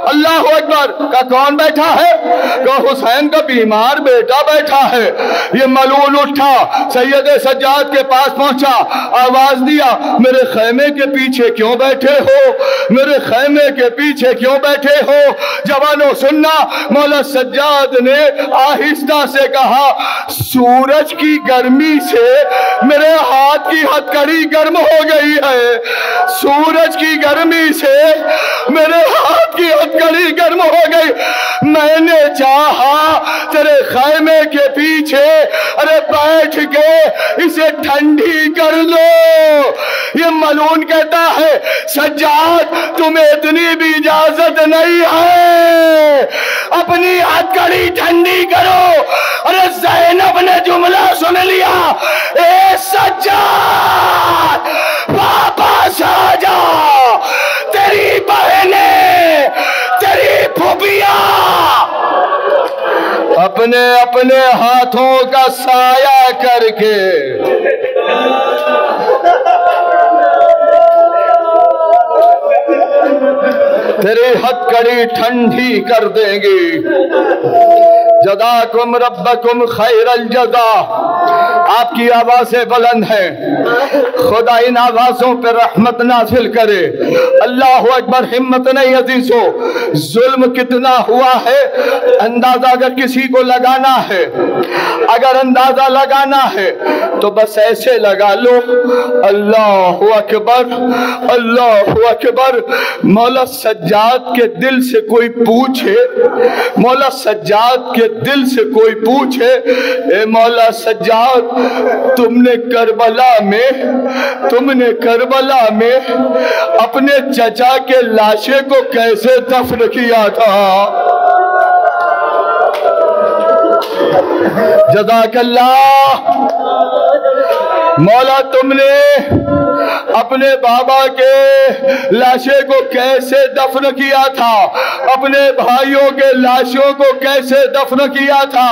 अल्लाह अकबर का कौन बैठा है? का हुसैन का बीमार बेटा बैठा है। ये मलून उठा, सैयद सज्जाद के पास पहुंचा, आवाज दिया, मेरे खैमे के पीछे क्यों बैठे हो? मेरे खैमे के पीछे क्यों बैठे हो? जवानों सुनना, मौला सज्जाद ने आहिस्ता से कहा, सूरज की गर्मी से मेरे हाथ की हथकड़ी गर्म हो गई है। सूरज की गर्मी से मेरे हाथ की हथकड़ी गर्म हो गई। मैंने चाहा तेरे खैमे के पीछे अरे बैठ के इसे ठंडी कर लो। ये मलून कहता है, सज्जाद तुम्हें इतनी भी इजाजत नहीं है, अपनी हथकड़ी ठंडी करो। अरे ज़ैनब ने जुमला सुन लिया, ए सज्जाद वापस आ जा, तेरी बहने, तेरी फूफिया अपनी अपने अपने हाथों का साया करके तेरी हथकड़ी ठंडी कर देंगे। जज़ाकुम रब्बकुम खैरल जज़ा। आपकी आवाज़ें बुलंद हैं, खुदा इन आवाज़ों पर रहमत नाज़िल करे। अल्लाह अकबर। हिम्मत नहीं अजीज़ों, जुल्म कितना हुआ है अंदाजा अगर किसी को लगाना है, अगर अंदाजा लगाना है तो बस ऐसे लगा लो, अल्लाह अकबर अल्लाह अकबर। मौला सज्जाद के दिल से कोई पूछे, मौला सज्जाद के दिल से कोई पूछे, ए मौला सज्जाद तुमने करबला में अपने चचा के लाशे को कैसे दफन किया था? जज़ाकल्लाह। मौला तुमने अपने बाबा के लाशे को कैसे दफन किया था, अपने भाइयों के लाशों को कैसे दफन किया था?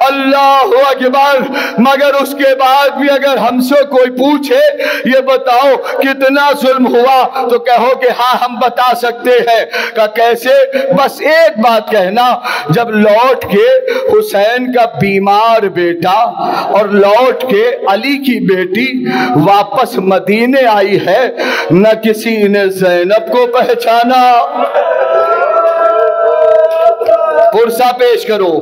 अल्लाह अकबर। मगर उसके बाद भी अगर हमसे कोई पूछे ये बताओ कितना जुल्म हुआ, तो कहो कि हाँ हम बता सकते हैं। का कैसे? बस एक बात कहना, जब लौट के हुसैन का बीमार बेटा और लौट के अली की बेटी वापस मदीने आई है, न किसी ने ज़ैनब को पहचाना। पुरसा पेश करो।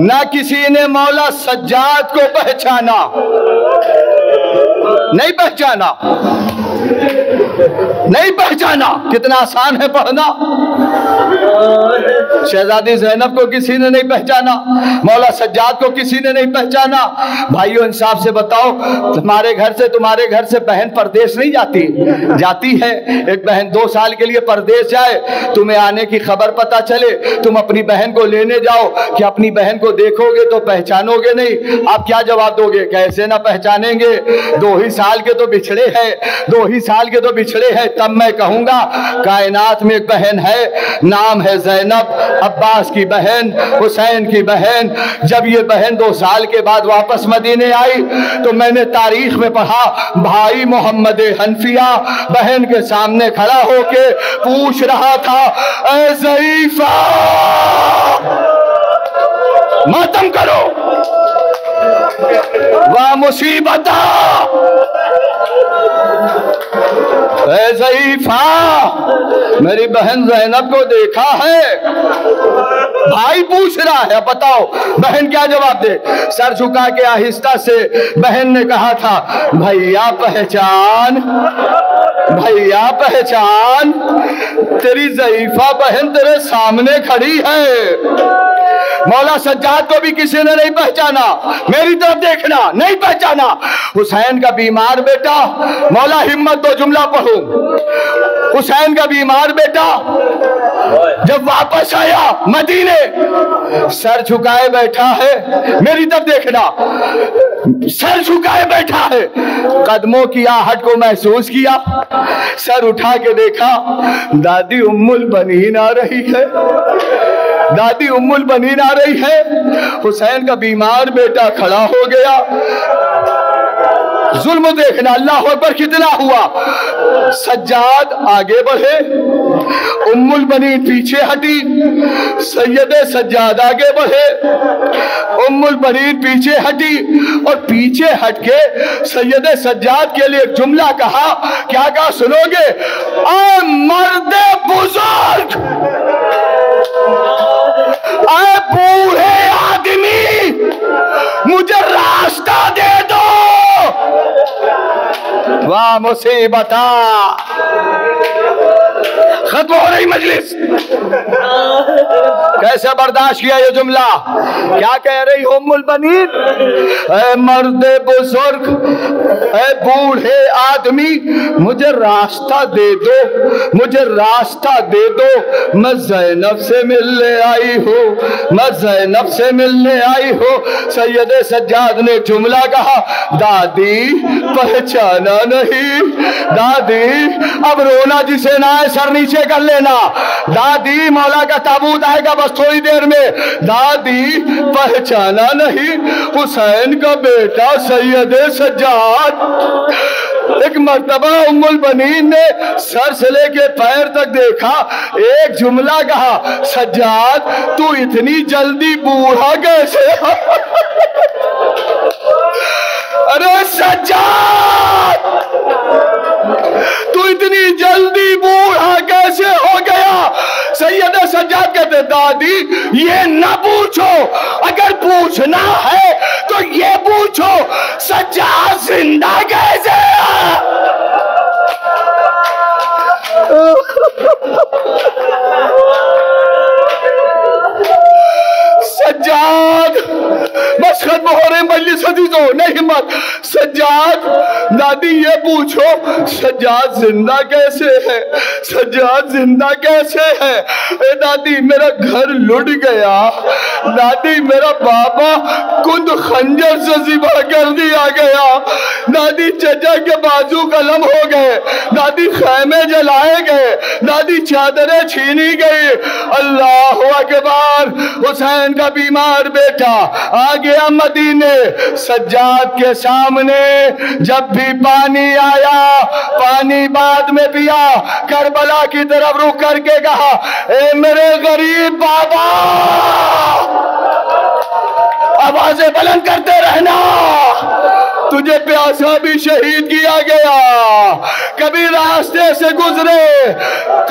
न किसी ने मौला सज्जाद को पहचाना, नहीं पहचाना, नहीं पहचाना। कितना आसान है पढ़ना। शहजादी ज़ैनब को किसी ने नहीं पहचाना, मौला सज्जाद को किसी ने नहीं पहचाना। भाइयों इंसाफ से बताओ, तुम्हारे घर से बहन परदेश नहीं जाती? जाती है। एक बहन 2 साल के लिए परदेश जाए, तुम्हें आने की खबर पता चले, तुम अपनी बहन को लेने जाओ कि अपनी बहन को देखोगे तो पहचानोगे नहीं। आप क्या जवाब दोगे? कैसे ना पहचानेंगे, 2 ही साल के तो बिछड़े हैं, 2 ही साल के तो बिछड़े हैं। तब मैं कहूंगा कायनात में एक बहन है, नाम है ज़ैनब, अब्बास की बहन, हुसैन की बहन। जब ये बहन 2 साल के बाद वापस मदीने आई तो मैंने तारीख में पढ़ा, भाई मोहम्मद हनफिया बहन के सामने खड़ा होके पूछ रहा था, ऐ ज़ईफ़ा मातम करो, वाह मुसीबता, ऐ ज़ईफ़ा मेरी बहन ज़ैनब को देखा है? भाई पूछ रहा है, बताओ बहन क्या जवाब दे? सर झुका के आहिस्ता से बहन ने कहा था, भैया पहचान, भैया पहचान, तेरी ज़ईफ़ा बहन तेरे सामने खड़ी है। मौला सज्जाद को भी किसी ने नहीं पहचाना, मेरी तरफ देखना, नहीं पहचाना। हुसैन का बीमार बेटा, मौला हिम्मत दो जुमला पढ़ो। हुसैन का बीमार बेटा जब वापस आया मदीने, सर झुकाए बैठा है, मेरी तरफ देखना, सर झुकाए बैठा है, कदमों की आहट को महसूस किया, सर उठा के देखा, दादी उम्मुल बनीन आ रही है, दादी उम्मुल बनीन आ रही है। हुसैन का बीमार बेटा खड़ा हो गया। जुल्म देखना, अल्लाह अकबर कितना हुआ। सज्जाद आगे बढ़े, उम्मुल बनीन पीछे हटी, सैयदे सज्जाद आगे बढ़े, उम्मुल बनीन पीछे हटी, और पीछे हटके सैयदे सज्जाद के लिए एक जुमला कहा। क्या कहा सुनोगे? आ मर्दे बुजुर्ग, आ बूढ़े आदमी, मुझे रास्ता दे दो। वाह मुसीबता, खत्म हो रही मजलिस। कैसे बर्दाश्त किया ये जुमला? क्या कह रही हो उम्मुल बनीन? ऐ मर्दे बुजुर्ग, ऐ बूढ़े आदमी, मुझे रास्ता दे दो, मुझे रास्ता दे दो। मैं ज़ैनब से मिलने आई हूँ, मैं ज़ैनब से मिलने आई हूँ। सैयदे सज्जाद ने जुमला कहा, दादी पहचाना नहीं, दादी अब रोना जिसे ना है सर नीचे पूरे कर लेना। दादी मौला का ताबूत आएगा बस थोड़ी देर में। दादी पहचाना नहीं, हुसैन का बेटा सैयद सज्जाद। एक मर्तबा उम्मुल बनीन ने सर से लेके पैर तक देखा, एक जुमला कहा, सज्जाद तू इतनी जल्दी बूढ़ा कैसे? अरे सज्जाद तू इतनी जल्दी बूढ़ा कैसे हो गया? सैयद सज्जाद कहते, दादी ये ना पूछो, अगर पूछना है तो ये पूछो, सज्जाद जिंदा कैसे है? सज्जाद बस खत्म हो रहे मजलिस अजीजों, नहीं मत। सज्जाद दादी ये पूछो, सज्जाद जिंदा कैसे है? सज्जाद जिंदा कैसे है? ए दादी मेरा घर लुट गया, दादी मेरा बाबा कुंद खंजर से ज़िबा कर दिया गया, दादी चचा के बाजू कलम हो गए, दादी खैमे जलाए गए, दादी चादरें छीनी गई। अल्लाह अकबर। हुसैन का बीमार बेटा आ गया मदीने। सज्जाद के सामने जब भी पानी आया, पानी बाद में पिया, करबला की तरफ रुक करके कहा, ए मेरे गरीब बाबा, आवाजें बुलंद करते रहना, तुझे प्यासा भी शहीद किया गया। कभी रास्ते से गुजरे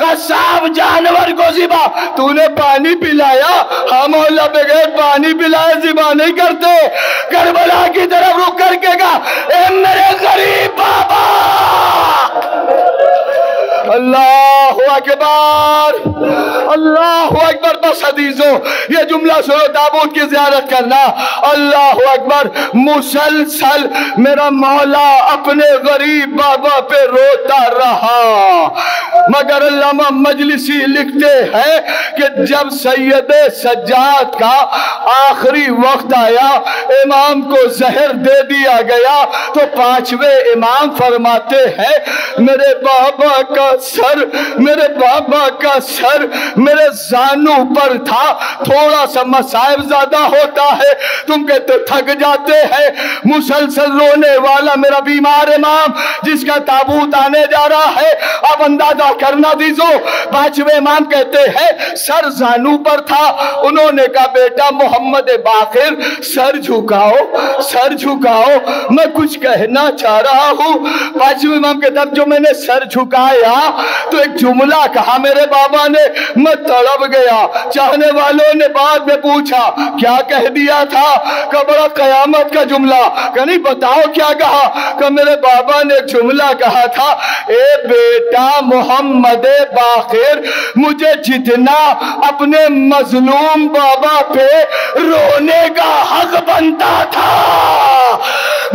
कसाब जानवर को ज़िबा, तूने पानी पिलाया? हम मौला बगैर पानी पिलाए ज़िबा नहीं करते। करबला की तरफ रुक करके कहा, ए मेरे गरीब बाबा। अल्लाहु अकबर, अल्लाहु अकबर। बस हदीसों ये जुमला सुनो, ताबूत की ज़ियारत करना। अल्लाहु अकबर। मुसलसल मेरा मौला अपने गरीब बाबा पे रोता रहा, मगर अल्लामा मजलिसी लिखते हैं कि जब सैयद सज्जाद का आखिरी वक्त आया, इमाम को जहर दे दिया गया, तो पांचवें इमाम फरमाते हैं, मेरे बाबा का सर, मेरे बाबा का सर मेरे जानू पर था, थोड़ा सा मसाइब ज्यादा होता है, तुम कहते थक जाते हैं। मुसलसल रोने वाला मेरा बीमार इमाम जिसका ताबूत आने जा रहा है, अब अंदाजा करना दीजो। पांचवें इमाम कहते हैं सर जानू पर था, उन्होंने कहा बेटा मोहम्मद बाकिर सर झुकाओ, सर झुकाओ, मैं कुछ कहना चाह रहा हूं। पांचवें इमाम कहते हैं जो मैंने सर झुकाया तो एक जुमला कहा मेरे बाबा ने, मैं तड़प गया। चाहने वालों ने बाद में पूछा क्या कह दिया था? का बड़ा कयामत का जुमला। का नहीं बताओ क्या कहा? का मेरे बाबा ने जुमला कहा था, ए बेटा मोहम्मद बाकिर, मुझे जितना अपने मजलूम बाबा पे रोने का हक बनता था,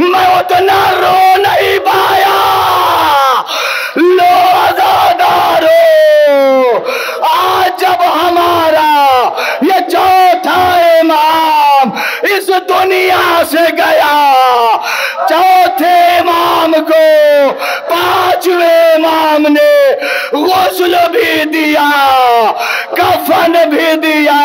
मैं उतना रो नहीं पाया। लो आजादारो, आज जब हमारा ये चौथा इमाम इस दुनिया से गया, चौथे इमाम को पांचवें इमाम ने गुस्ल भी दिया, कफन भी दिया,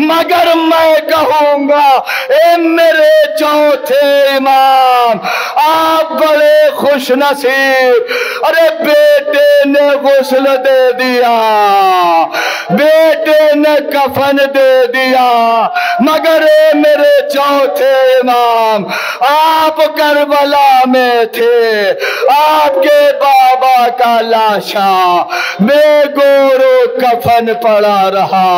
मगर मैं कहूंगा ए मेरे चौथे इमाम आप बड़े खुश नसीब। अरे बेटे ने गुस्ल दे दिया, बेटे ने कफन दे दिया, मगर ए मेरे चौथे इमाम आप करबला में थे, आपके बाबा का लाशा बेगोरो कफन पड़ा रहा,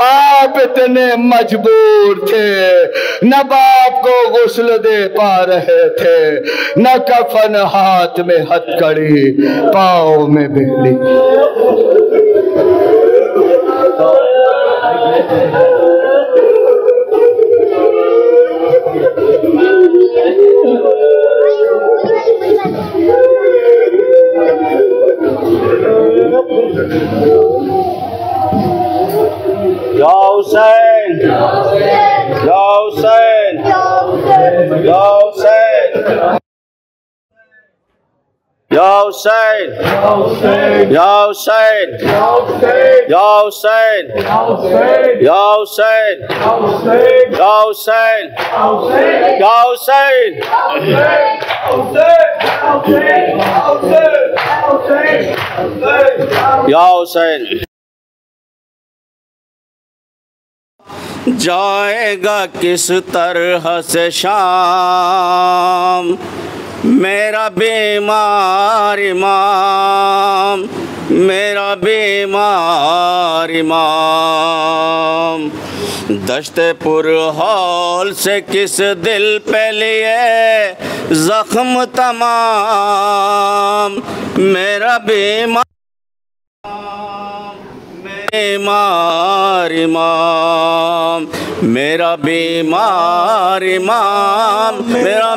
आप इतने मजबूर थे, न बाप को गुस्ल दे पा रहे थे, न कफन हाथ में हथकड़ी, पाँव में बिजली। या हुसैन, या हुसैन, या हुसैन। या हुसैन, या हुसैन, या हुसैन, या हुसैन, या हुसैन, या हुसैन, या हुसैन, या हुसैन, या हुसैन, या हुसैन। जाएगा किस तरह से शाम मेरा बीमार इमाम, मेरा बीमार इमाम। दश्ते पुरहौल से किस दिल पे लिए जख्म तमाम, मेरा बीमार बीमार इमाम, मेरा बीमार इमाम, मेरा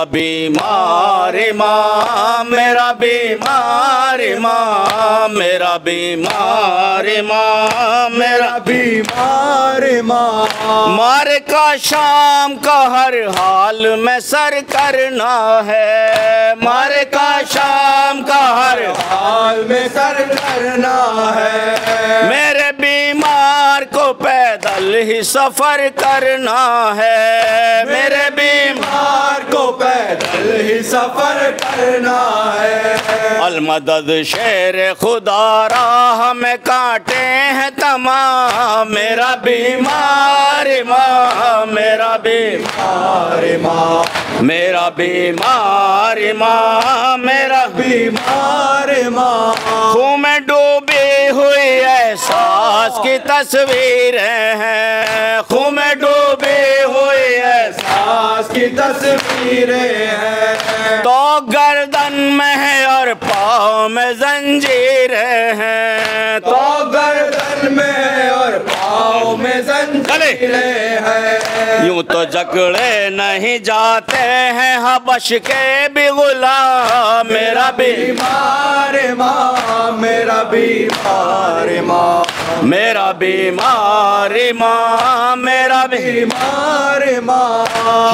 बीमार इमाम, मेरा बीमार इमाम, मेरा बीमार इमाम, मेरा बीमार इमाम। मारे का शाम का हर हाल में सर करना है, मारे का शाम का हर हाल में सर करना है। मेरे बीमार को पैदल ही सफर करना है, मेरे बीमार को पैदल ही सफर करना है। अलमदद शेर खुदा राह में काटे हैं तमाम, मेरा बीमार इमाम, मेरा बीमार इमाम, मेरा बीमार इमाम, मेरा बीमार इमाम। खून में डूबी हुई एहसास की तस्वीरें हैं, खून में डूबी हुई एहसास की तस्वीरें हैं। तो गर्दन में है और पाँव में जंजीरें हैं, तो गर्दन में और पाँव में जंजीरें हैं। यूं तो जकड़े नहीं जाते हैं हबश के भी गुलाम, मेरा बीमार इमाम, मेरा बीमार इमाम, मेरा बीमार इमाम, मेरा बीमार इमाम।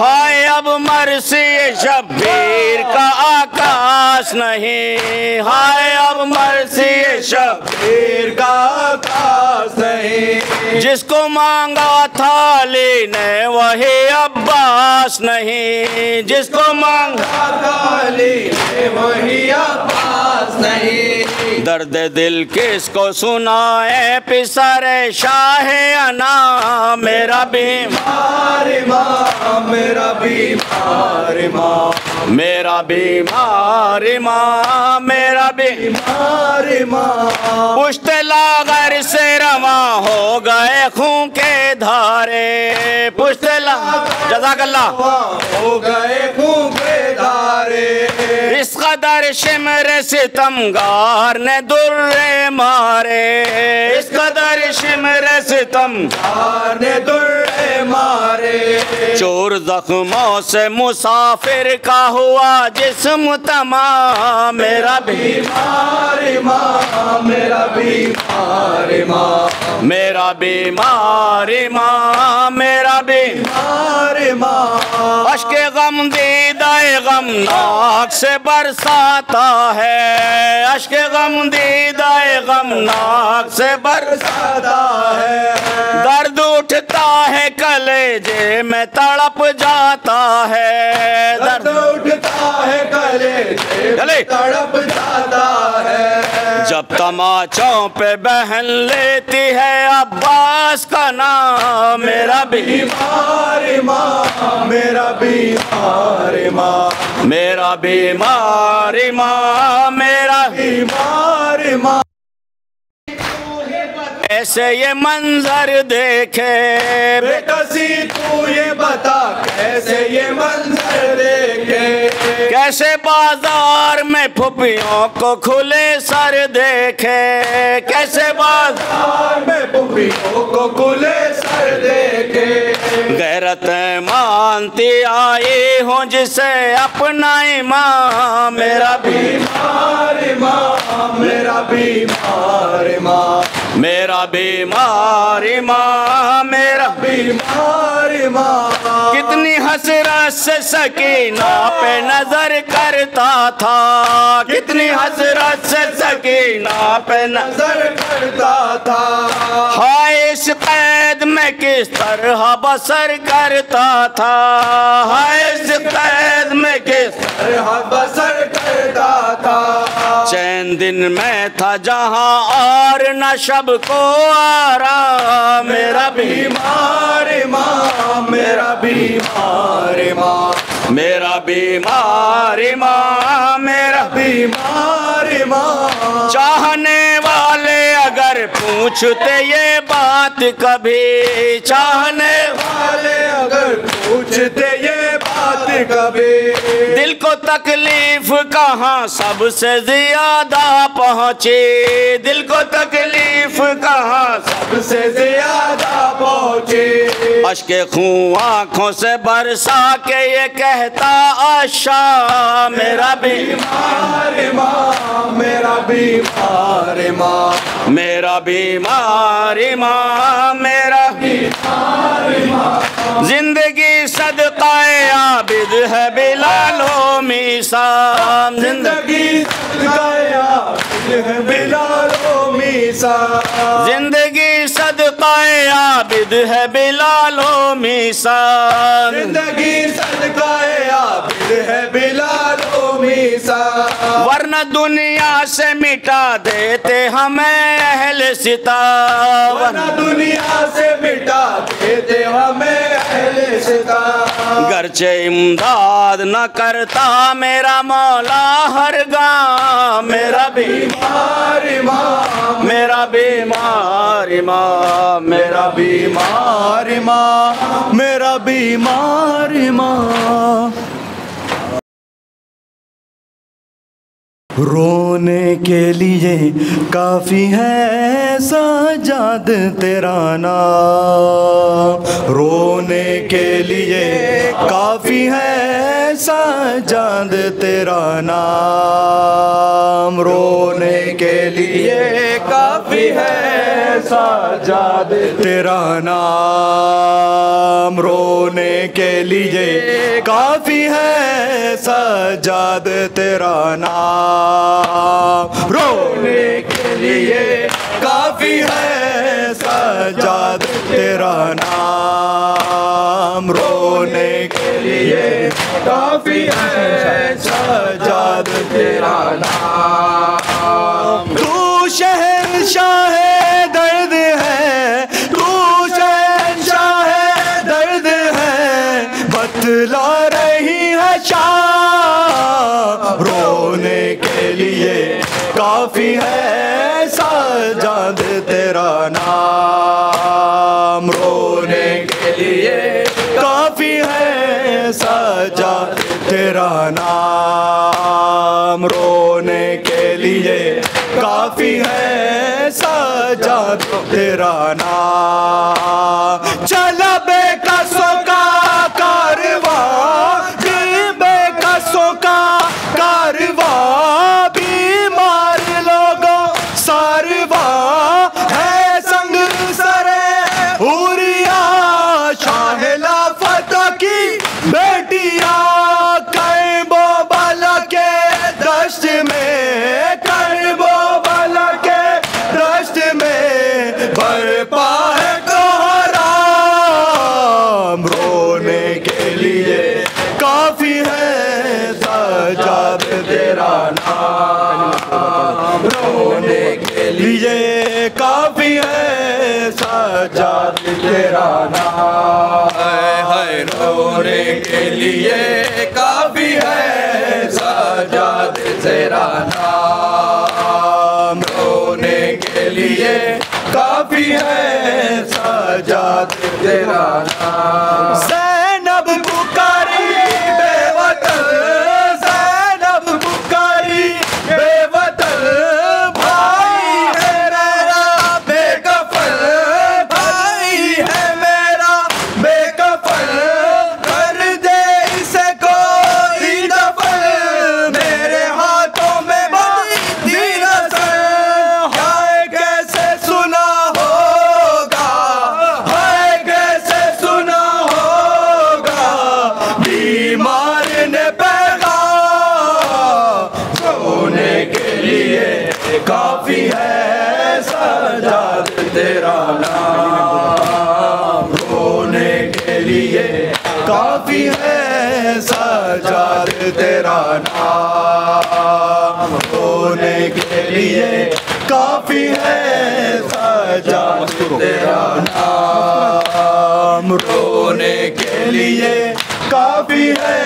हाय अब मर्सी शब्बीर का आकाश नहीं, हाय अब मर्सी शब्बीर का आकाश नहीं। जिसको मांगा था अली ने वही अब्बास नहीं, जिसको मांगा था अली ने वही अब्बास नहीं। दर्द दिल किसको सुनाए पिसरे शाह अना, मेरा बीमार इमाम, मेरा बीमार इमाम, मेरा बीमार इमाम, मेरा बीमार इमाम। पुश्ते लागर से रवा हो गए खून के धारे, पुश्ते जज़ाकल्लाह हो गए खून के धारे। इस कदर शिमर सितमगार ने दुर्रे मारे, इस कदर शिमर सितमगार ने दुर्रे मारे। चोर जख्मों से मुसाफिर का हुआ जिस्म तमाम, मेरा बीमार इमाम, मेरा बीमार इमाम, मेरा बीमार इमाम, मेरा बीमार इमाम। अश्के गम दीदाए गमनाक से बरसाता है, अश्के गम दीदाए गमनाक से बरसाता है। दर्द उठता है कलेजे में तड़प जाता है, दर्द उठता है कलेजे में तड़प जाता है। जब तमाचों पे बहन लेती है अब्बास का नाम, मेरा बीमार इमाम, मेरा बीमार इमाम, मेरा बीमार इमाम, मेरा बीमार इमाम। कैसे ये मंजर देखे बेकसी तू ये बता, कैसे ये मंजर देखे। कैसे बाजार में फुफियों को खुले सर देखे, कैसे बाजार में फुफियों को खुले सर देखे। गैरत मानती आई हूँ जिसे अपना इमाम, मेरा बीमार इमाम, मेरा बीमार इमाम, मेरा बीमार माँ, मेरा बीमार माँ, कितनी हसरत से सकीना पे नजर करता था, कितनी हसरत से सकीना पे नजर करता था। हाय इस कैद में किस तरह बसर करता था, हाय इस कैद में किस तरह बसर करता था। चैन दिन में था जहाँ और न शब को आराम, मेरा बीमार माँ, मेरा बीमार माँ, मेरा बीमार माँ, मेरा बीमार माँ। चाहने वाले अगर पूछते ये बात कभी, चाहने वाले अगर पूछते ये बात कभी, दिल को तकलीफ कहाँ सबसे ज्यादा पहुँची, दिल को तकलीफ कहाँ सबसे ज्यादा पहुँची। अश्के खून आँखों से बरसा के ये कहता आशा, मेरा बीमार माँ, मेरा बीमार माँ, मेरा बीमार माँ, मेरा बीमार माँ। जिंदगी सदकाए आबिद है बिलालो मीसाम, जिंदगी सदकाए आबिद है बिलालो मीसाम, जिंदगी सदकाए आबिद है बिलालो मीसाम, जिंदगी सदकाए आबिद है बिलालो मीसाम। वरना दुनिया से मिटा देते हमें अहले सिता, वरना दुनिया से मिटा देते हमें अहले सिता। गरचे इमदाद न करता मेरा मौला हर गाँव, मेरा बीमार माँ, मेरा बीमार माँ, मेरा बीमार माँ, मेरा बीमार माँ। रोने के लिए काफ़ी है सजाद तेरा नाम, रोने के लिए काफ़ी है सजाद तेरा नाम, रोने के लिए काफ़ी है सजाद तेरा नाम, रोने के लिए काफ़ी है सजाद तेरा नाम, रोने के लिए काफी है सजाद तेरा नाम, रोने के लिए काफी है सजाद तेरा नाम। तू शहंशाह दर्द है, तू शहंशाह दर्द है, बतला रही है शाह, रोने के लिए काफी है सजाद तेरा नाम, रोने के लिए काफी है सजाद तेरा नाम, रोने के लिए काफी है सजाद तेरा नाम। चला बेकसों का कारवां, बेकसों का कारवां, बीमार लोगों सारवा है संग सरे हुरिया, शाहला फतह की बेटिया, करबो बाला के दश्त में, करबो बाला के दश्त में बरपा है कोहराम, रोने के लिए काफी है सजाद तेरा नाम, रोने के लिए काफी है सजाद तेरा नाम, है रोने के लिए काफी है सजाद तेरा नाम, रोने के लिए काफी है सजाद तेरा नाम। ज़ैनब पुकारी बेवतन, ज़ैनब पुकारी बेवतन, भाई है मेरा बेकफन, भाई है मेरा बेकफन, कर दे इसे कोई दफन, मेरे हाथों में बांधी रस्म, हाय कैसे सुना सजाद तेरा नाम होने के लिए काफी है सजाद तेरा नाम रोने के लिए काफी है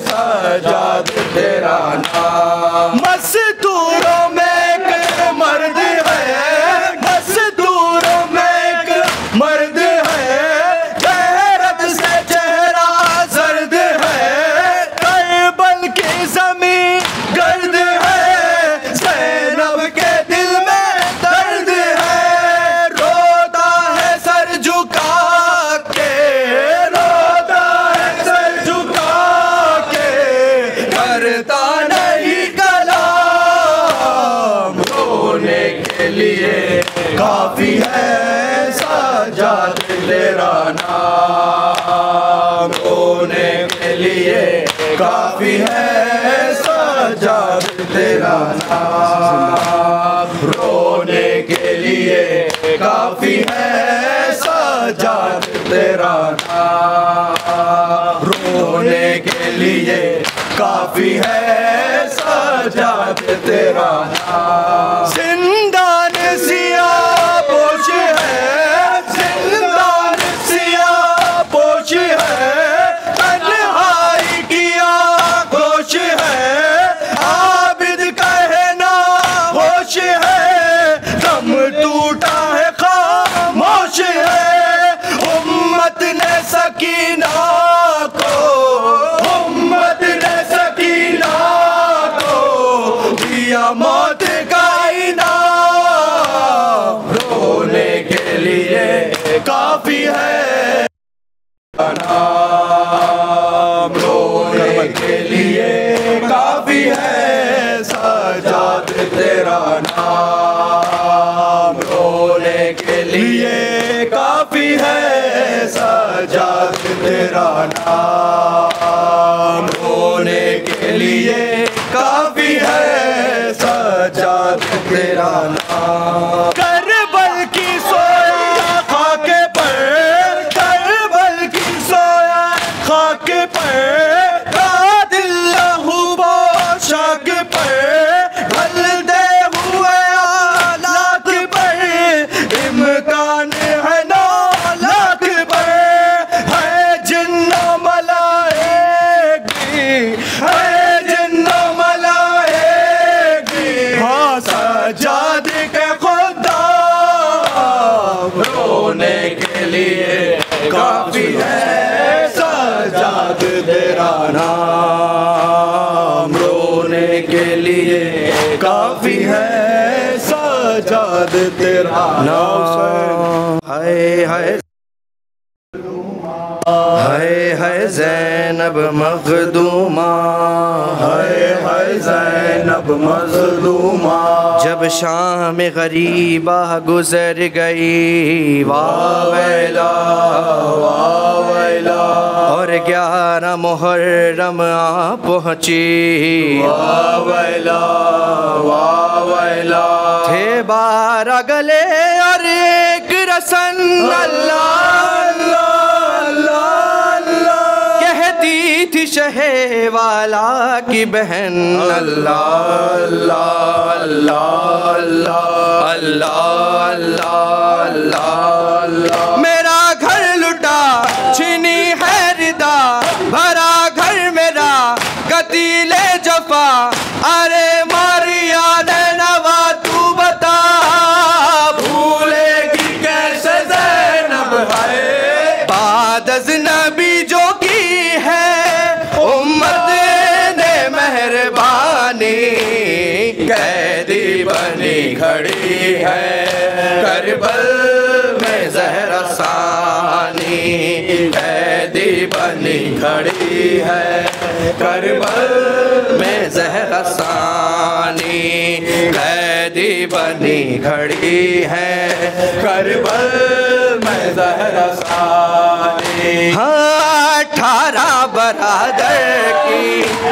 सजाद तेरा नाम मजदूरों में एक मर्द है मजदूरों में एक मर्द है गैरत से चेहरा जर्द है करबल की ज़मीं गर्द है ज़ैनब के दिल में दर्द है रोता है सर झुका के रोता है सर झुका के करता नहीं कलाम रोने के लिए काफी है सजाद तेरा नाम रोने के लिए काफी है सजाद तेरा नाम रोने के लिए काफी है सजाद तेरा नाम रोने के लिए काफी है सजाद तेरा नाम जिंदान सिया पोश है जिंदान सिया पोश है तन्हाई किया गोश है आबिद कहना होश है दम टूटा है खामोश है उम्मत ने सकीना को उम्मत ने सकीना को दिया मौत का इनाम रोने के लिए काफी है नाम रोने के लिए काफी है सजाद तेरा नाम रोने के लिए काफी है सजाद तेरा नाम रोने के लिए काफी है सजाद तेरा नाम करबल की सोया खाके पर करबल की सोया खाके पर कादिल लहूबो शाक पर ढल दे हुए आलात पर इम्कान है नौ लाख पर है जिन्नो मलाएगी है जिन्नो मलाएगी हाँ सजाद के खुदा रोने के लिए काफी है सजाद तेरा नाम रोने के लिए काफी है सजाद तेरा नाम हाय हाय हाय हाय ज़ैनब मखदूमा हाय हाय ज़ैनब मखदूमा जब शाम गरीबा गुजर गई वाह वैला और 11 मुहर्रम आ पहुँची वाह वैला थे 12 गले और एक रसन अल्लाह कहती थी शहे वाला की बहन अल्लाह अल्लाह अल्लाह अल्लाह अल्लाह मेरा घर लुटा छीनी है रिदा भरा घर मेरा कतीले जफा अरे मारिया नैनवा तू बता भूलेगी कैसे ज़ैनब है बाद नबी जो की है उम्मत ने मेहरबानी कैदी बनी खड़ी है करबल में ज़हरा सानी कैदी बनी खड़ी है करबल में ज़हरा सानी कैदी बनी खड़ी है करबल में ज़हरा सानी हाँ 18 बरादर की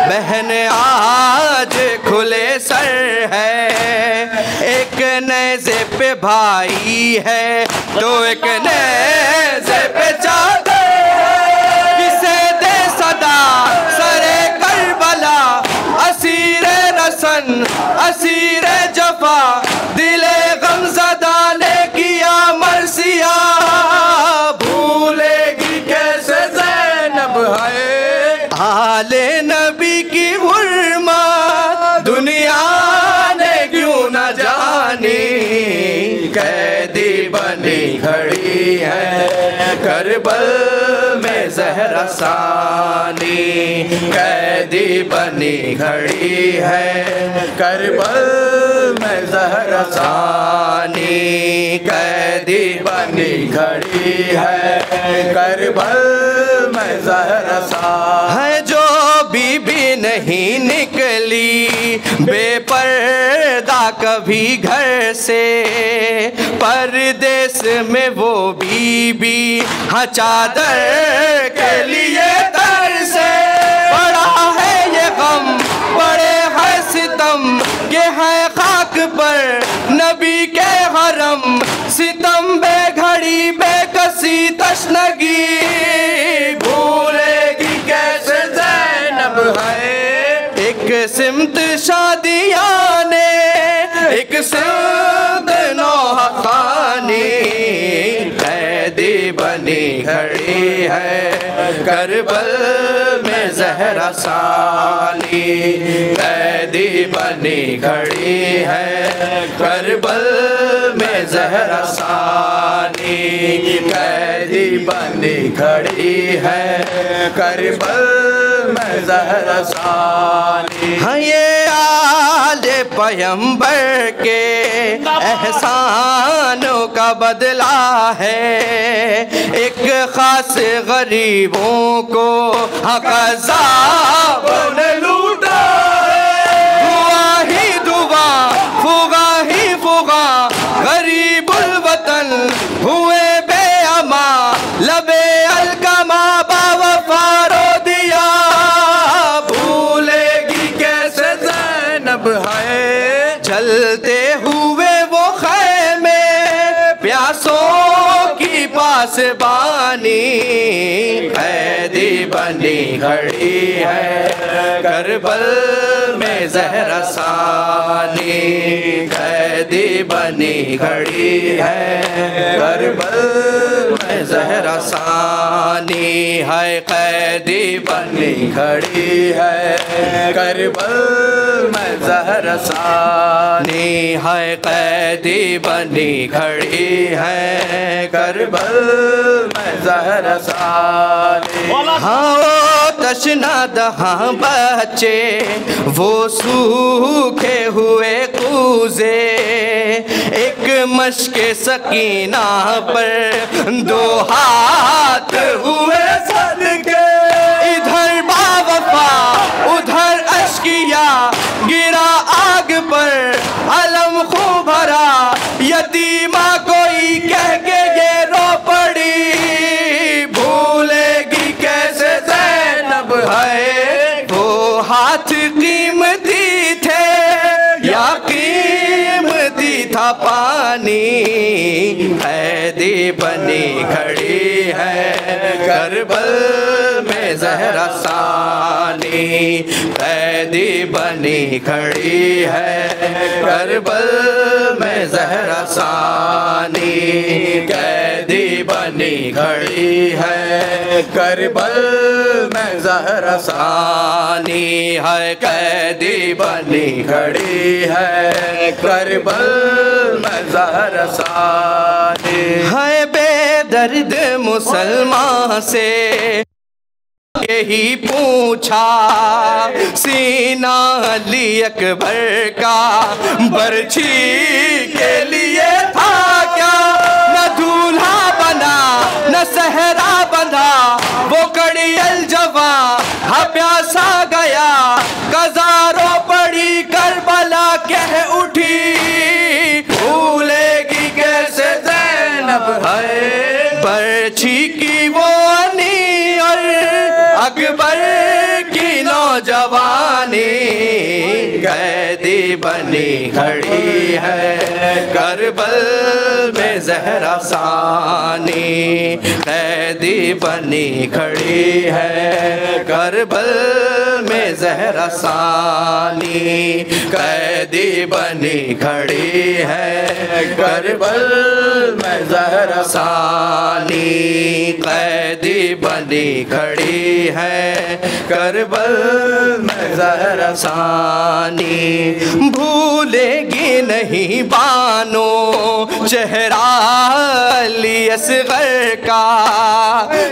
बहन आज खुले सर है एक नेज़े पे भाई है तो एक नेज़े पे चादर किसे दे सदा सरे कर असानी, कैदी बनी खड़ी है करबल में ज़हर असानी, कैदी बनी खड़ी है करबल में ज़हर असानी। है जो बीबी नहीं निकली बेपर्दा कभी घर से, परदेश में वो बीबी हाँ चादर के लिए तर से। बड़ा है ये गम बड़े है सितम के है खाक पर नबी के हरम, सितम बेघड़ी बेकसी तशनगी, भूलेगी कैसे ज़ैनब है एक सिमत शादियाने, एक सिमत नौहक़ानी, कैदी बनी खड़ी है करबल में ज़हर असानी, कैदी बनी खड़ी है करबल में ज़हर असानी, कैदी बनी खड़ी है करबल में ज़हर असानी। हाँ ये आले पैगंबर के एहसानों का बदला है, एक खास गरीबों को हक अज़ाबों ने लूटा है। दुआ ही दुआ फुगा ही फुगा गरीबुल वतन हुए बेअमा, लबे अलकमा बावफा रो दिया, भूलेगी कैसे ज़ैनब है चलते हुए वो ख़ैमे प्यासों की पासबानी, कैदी बनी खड़ी है करबल में ज़हर असानी, कैदी बनी खड़ी है करबल में ज़हर असानी, है कैदी बनी खड़ी है करबल में ज़हर असानी, है कैदी बनी खड़ी है करबल में ज़हर असानी। हाँ तशना दहाँ बच्चे वो सूखे हुए कूजे, एक मश्क सकीना पर दो हाथ हुए सदके, इधर बावफा उधर अश्किया गिरा आग पर अलम खूब भरा, यतीमा कोई कह के ये रो पड़ी, भूलेगी कैसे ज़ैनब है वो हाथ कीमती थे या कीमती था पानी, कैदी बनी खड़ी है करबल में ज़हर असानी, कैदी बनी खड़ी है करबल में ज़हर असानी, कैदी बनी खड़ी है करबल में ज़हर असानी, है कैदी बनी खड़ी है करबल में ज़हर असानी। है बेदर्द मुसलमान से यही पूछा, सीना अली अकबर का बरछी के लिए था क्या, न दूल्हा बना न सहरा बंधा वो कड़ियल जवा हा प्यासा गया, कज़ारों पड़ी करबला कह उठी, भूलेगी कैसे ज़ैनब है बरछी की वो अनी और अकबर की नौजवानी, कैदी बनी खड़ी है करबल में ज़हर असानी, कैदी बनी खड़ी है करबल में ज़हर असानी, कैदी बनी खड़ी है करबल में ज़हर असानी, कैदी बनी खड़ी है करबल में ज़हर असानी। जवानी, भूलेगी नहीं बानो चेहरा अली असगर का,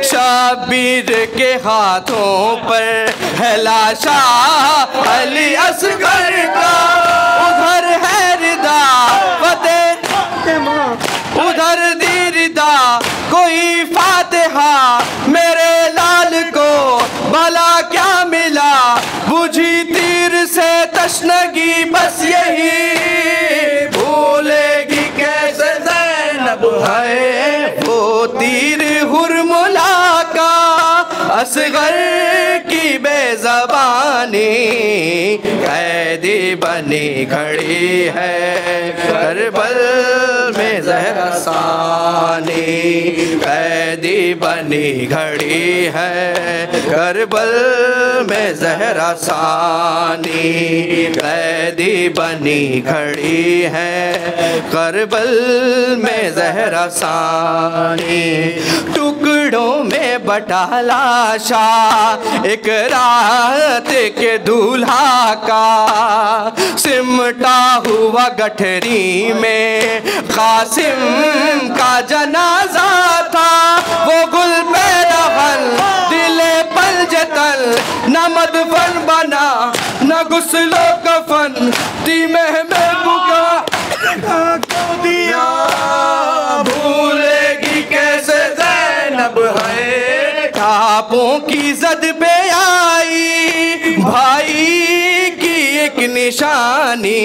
शबीर के हाथों पर है लाशा अली असगर का। उधर है रिदा फतेह, उधर दी रिदा कोई फातिहा, मेरे लाल को भला क्या मिला, बुझी तीर से तशनगी बस यही, भूलेगी कैसे ज़ैनब है वो तीर हुरमुला का, असगर की बेज़बानी कैदी बनी खड़ी है करबल में ज़हरा सानी, कैदी बनी खड़ी है करबल में ज़हरा सानी, कैदी बनी खड़ी है करबल में ज़हरा सानी। टुकड़ों में बटा लाशा एक रात के दूल्हा का, सिमटा हुआ गठरी में कासिम का जनाजा था, वो गुल पे रहल दिले पलजतल, न मदफन बना न गुस्लो कफन, दी महबूब का दिया, भूलेगी कैसे ज़ैनब है ख्वाबों की ज़द पे आई, भाई की एक निशानी,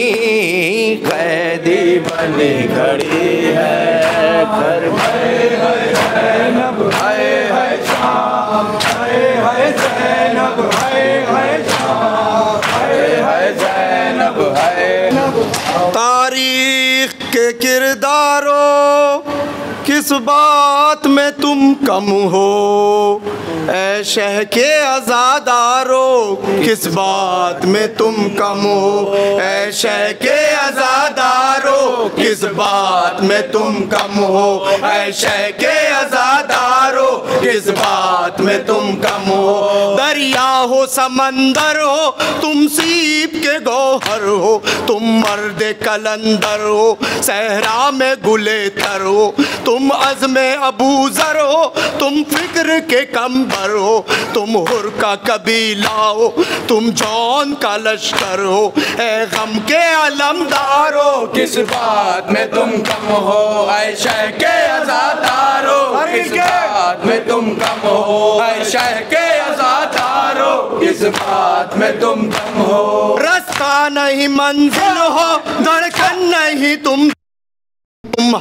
कैदी बनी खड़ी है करबल ज़ैनब है शाम, है ज़ैनब है शाम, है ज़ैनब है। तारीख के किरदारों किस बात में तुम कम हो, ऐ शह के आज़ादारों किस बात में तुम कम हो, ऐ शह के आज़ादारों किस बात में तुम कम हो, ऐ शह के आज़ादारों किस बात में तुम कम हो। दरिया हो समंदर हो तुम सीप के गौहर हो, तुम मर्द कलंदर हो सहरा में गुले तर हो, तुम अज़्मे अबूज़र हो तुम फिक्र के कंबर हो, तुम हुर का कबीला हो तुम जौन का लश्कर हो, ऐ गम के अलमदार हो किस बात में तुम कम हो, ऐ शह के आज़ादार हो किस बात में तुम कम हो, ऐ शह के आज़ादार हो किस बात में तुम कम हो। रास्ता नहीं मंजिल हो धड़कन नहीं तुम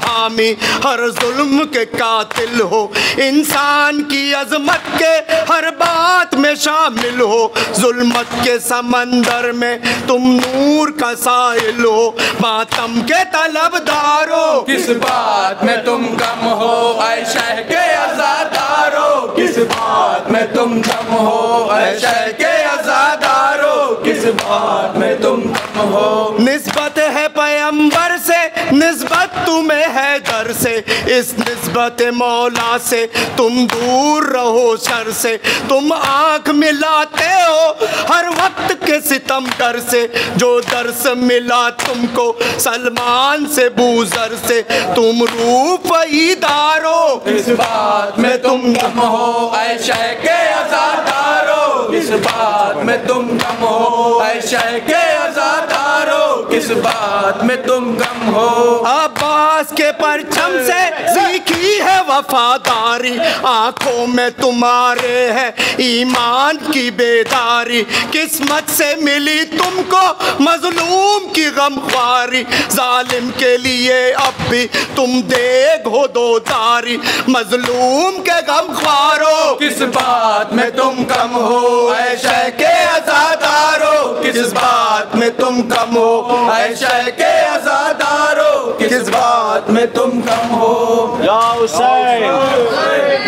हामी हर जुल्म के कातिल हो, इंसान की अजमत के हर बात में शामिल हो, जुल्मत के समंदर में तुम नूर का साहिल हो, मातम के तलबदार हो किस बात में तुम कम हो, ऐ शह के आज़ादार हो किस बात में तुम कम हो, ऐ शह के आज़ादार हो किस बात में तुम कम हो। निस्बत है पैगंबर से निस्बत तुम्हें है दर से, इस निस्बत मौला से तुम दूर रहो शर से, तुम आँख मिलाते हो हर वक्त के सितम कर से, जो दर्स मिला तुमको सलमान से बूजर से, तुम रूप ईदार हो किस बात में तुम कम हो, ऐ शह के आज़ादार हो किस बात में तुम कम हो, ऐ शह के आज़ादार हो किस बात में तुम कम हो। अब्बास के परचम से सीखी है वफादारी, आंखों में तुम्हारे है ईमान की बेदारी, किस्मत से मिली तुमको मजलूम की गमख्वारी, जालिम के लिए अब भी तुम देख हो दो दारी, मजलूम के गमख्वारो किस बात में तुम कम हो, ऐ शह के आज़ादार हो किस बात में तुम कम हो, ऐ शह के आज़ादार हो किस बात में तुम कम हो। या हुसैन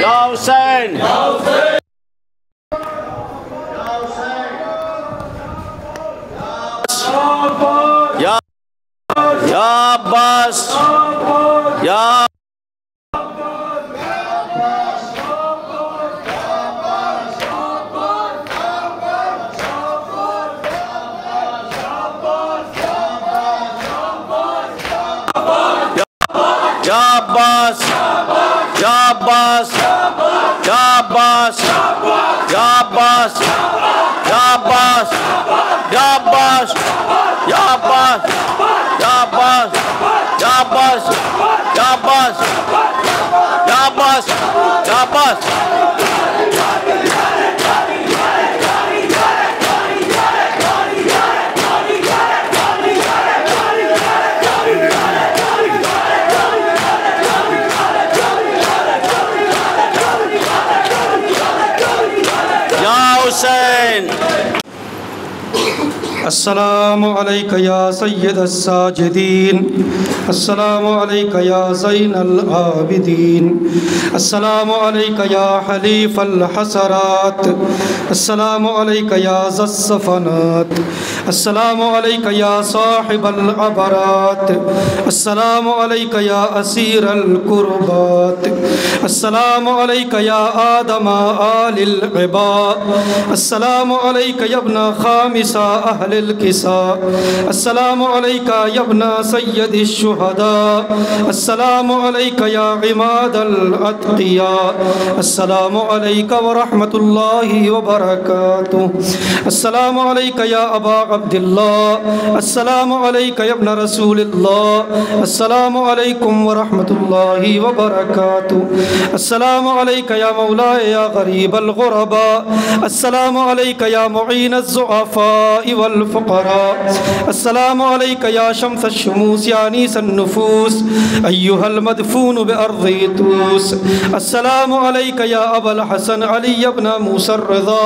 या हुसैन या अब्बास या अब्बास, या अब्बास, या अब्बास, या अब्बास, या अब्बास, या अब्बास, या अब्बास, या अब्बास, या अब्बास, या अब्बास, या अब्बास। अस्सलामु अलैका या सय्यद अस्साजिदीन, अस्सलामु अलैका या ज़ैनल आबिदीन, अस्सलामु अलैका या हलीफल हसरात, अस्सलामु अलैका या ज़स्सफ़नात, अस्सलामु अलैका या साहिबल अबरात, अस्सलामु अलैका या असीरल कुर्बात, अस्सलामु अलैका या आदम आलिल इबाद, अस्सलामु अलैका या इब्न खामिसा अहलिल किसा, अस्सलामु अलैका या इब्न सय्यदिश शुहदा, अस्सलामु अलैका या इमादल अत्क़िया, अस्सलामु अलैका व रहमतुल्लाहि व बरकातुहू, अस्सलामु अलैका या अबा अब्दिल्लाह, अस्सलामु अलैका या इब्न रसूलिल्लाह, अस्सलामु अलैकुम व रहमतुल्लाहि व बरकातुहू, अस्सलामु अलैका या मौलाए या गरीबल गुरबा, अस्सलामु अलैका या मुईनज़ ज़ुअफ़ा'i वल फ़ुक़रा, अस्सलामु अलैका या शम्सश शुमूस या अनीसन नुफूस, अय्युहल मदफून बिअर्ज़ि तूस, अस्सलामु अलैका या अबल हसन अली इब्न मूसा रिज़ा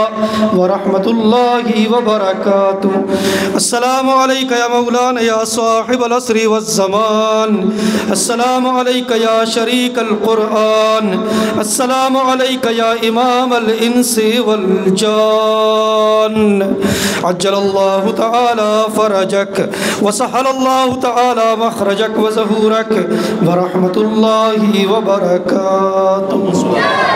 व रहमतुल्लाहि व बरकातुहू, अस्सलामु अलैका या मौलाना या साहिबल असरी वज़्ज़मान, अस्सलामु अलैका या शरीकल क़ुरआन, अस्सलामु अलैका या इमामल इंसी वल जान, अज्जलल्लाहु तआला फरजक व सहलल्लाहु तआला मखरजक व ज़हूरक व रहमतुल्लाहि व बरकातुहू।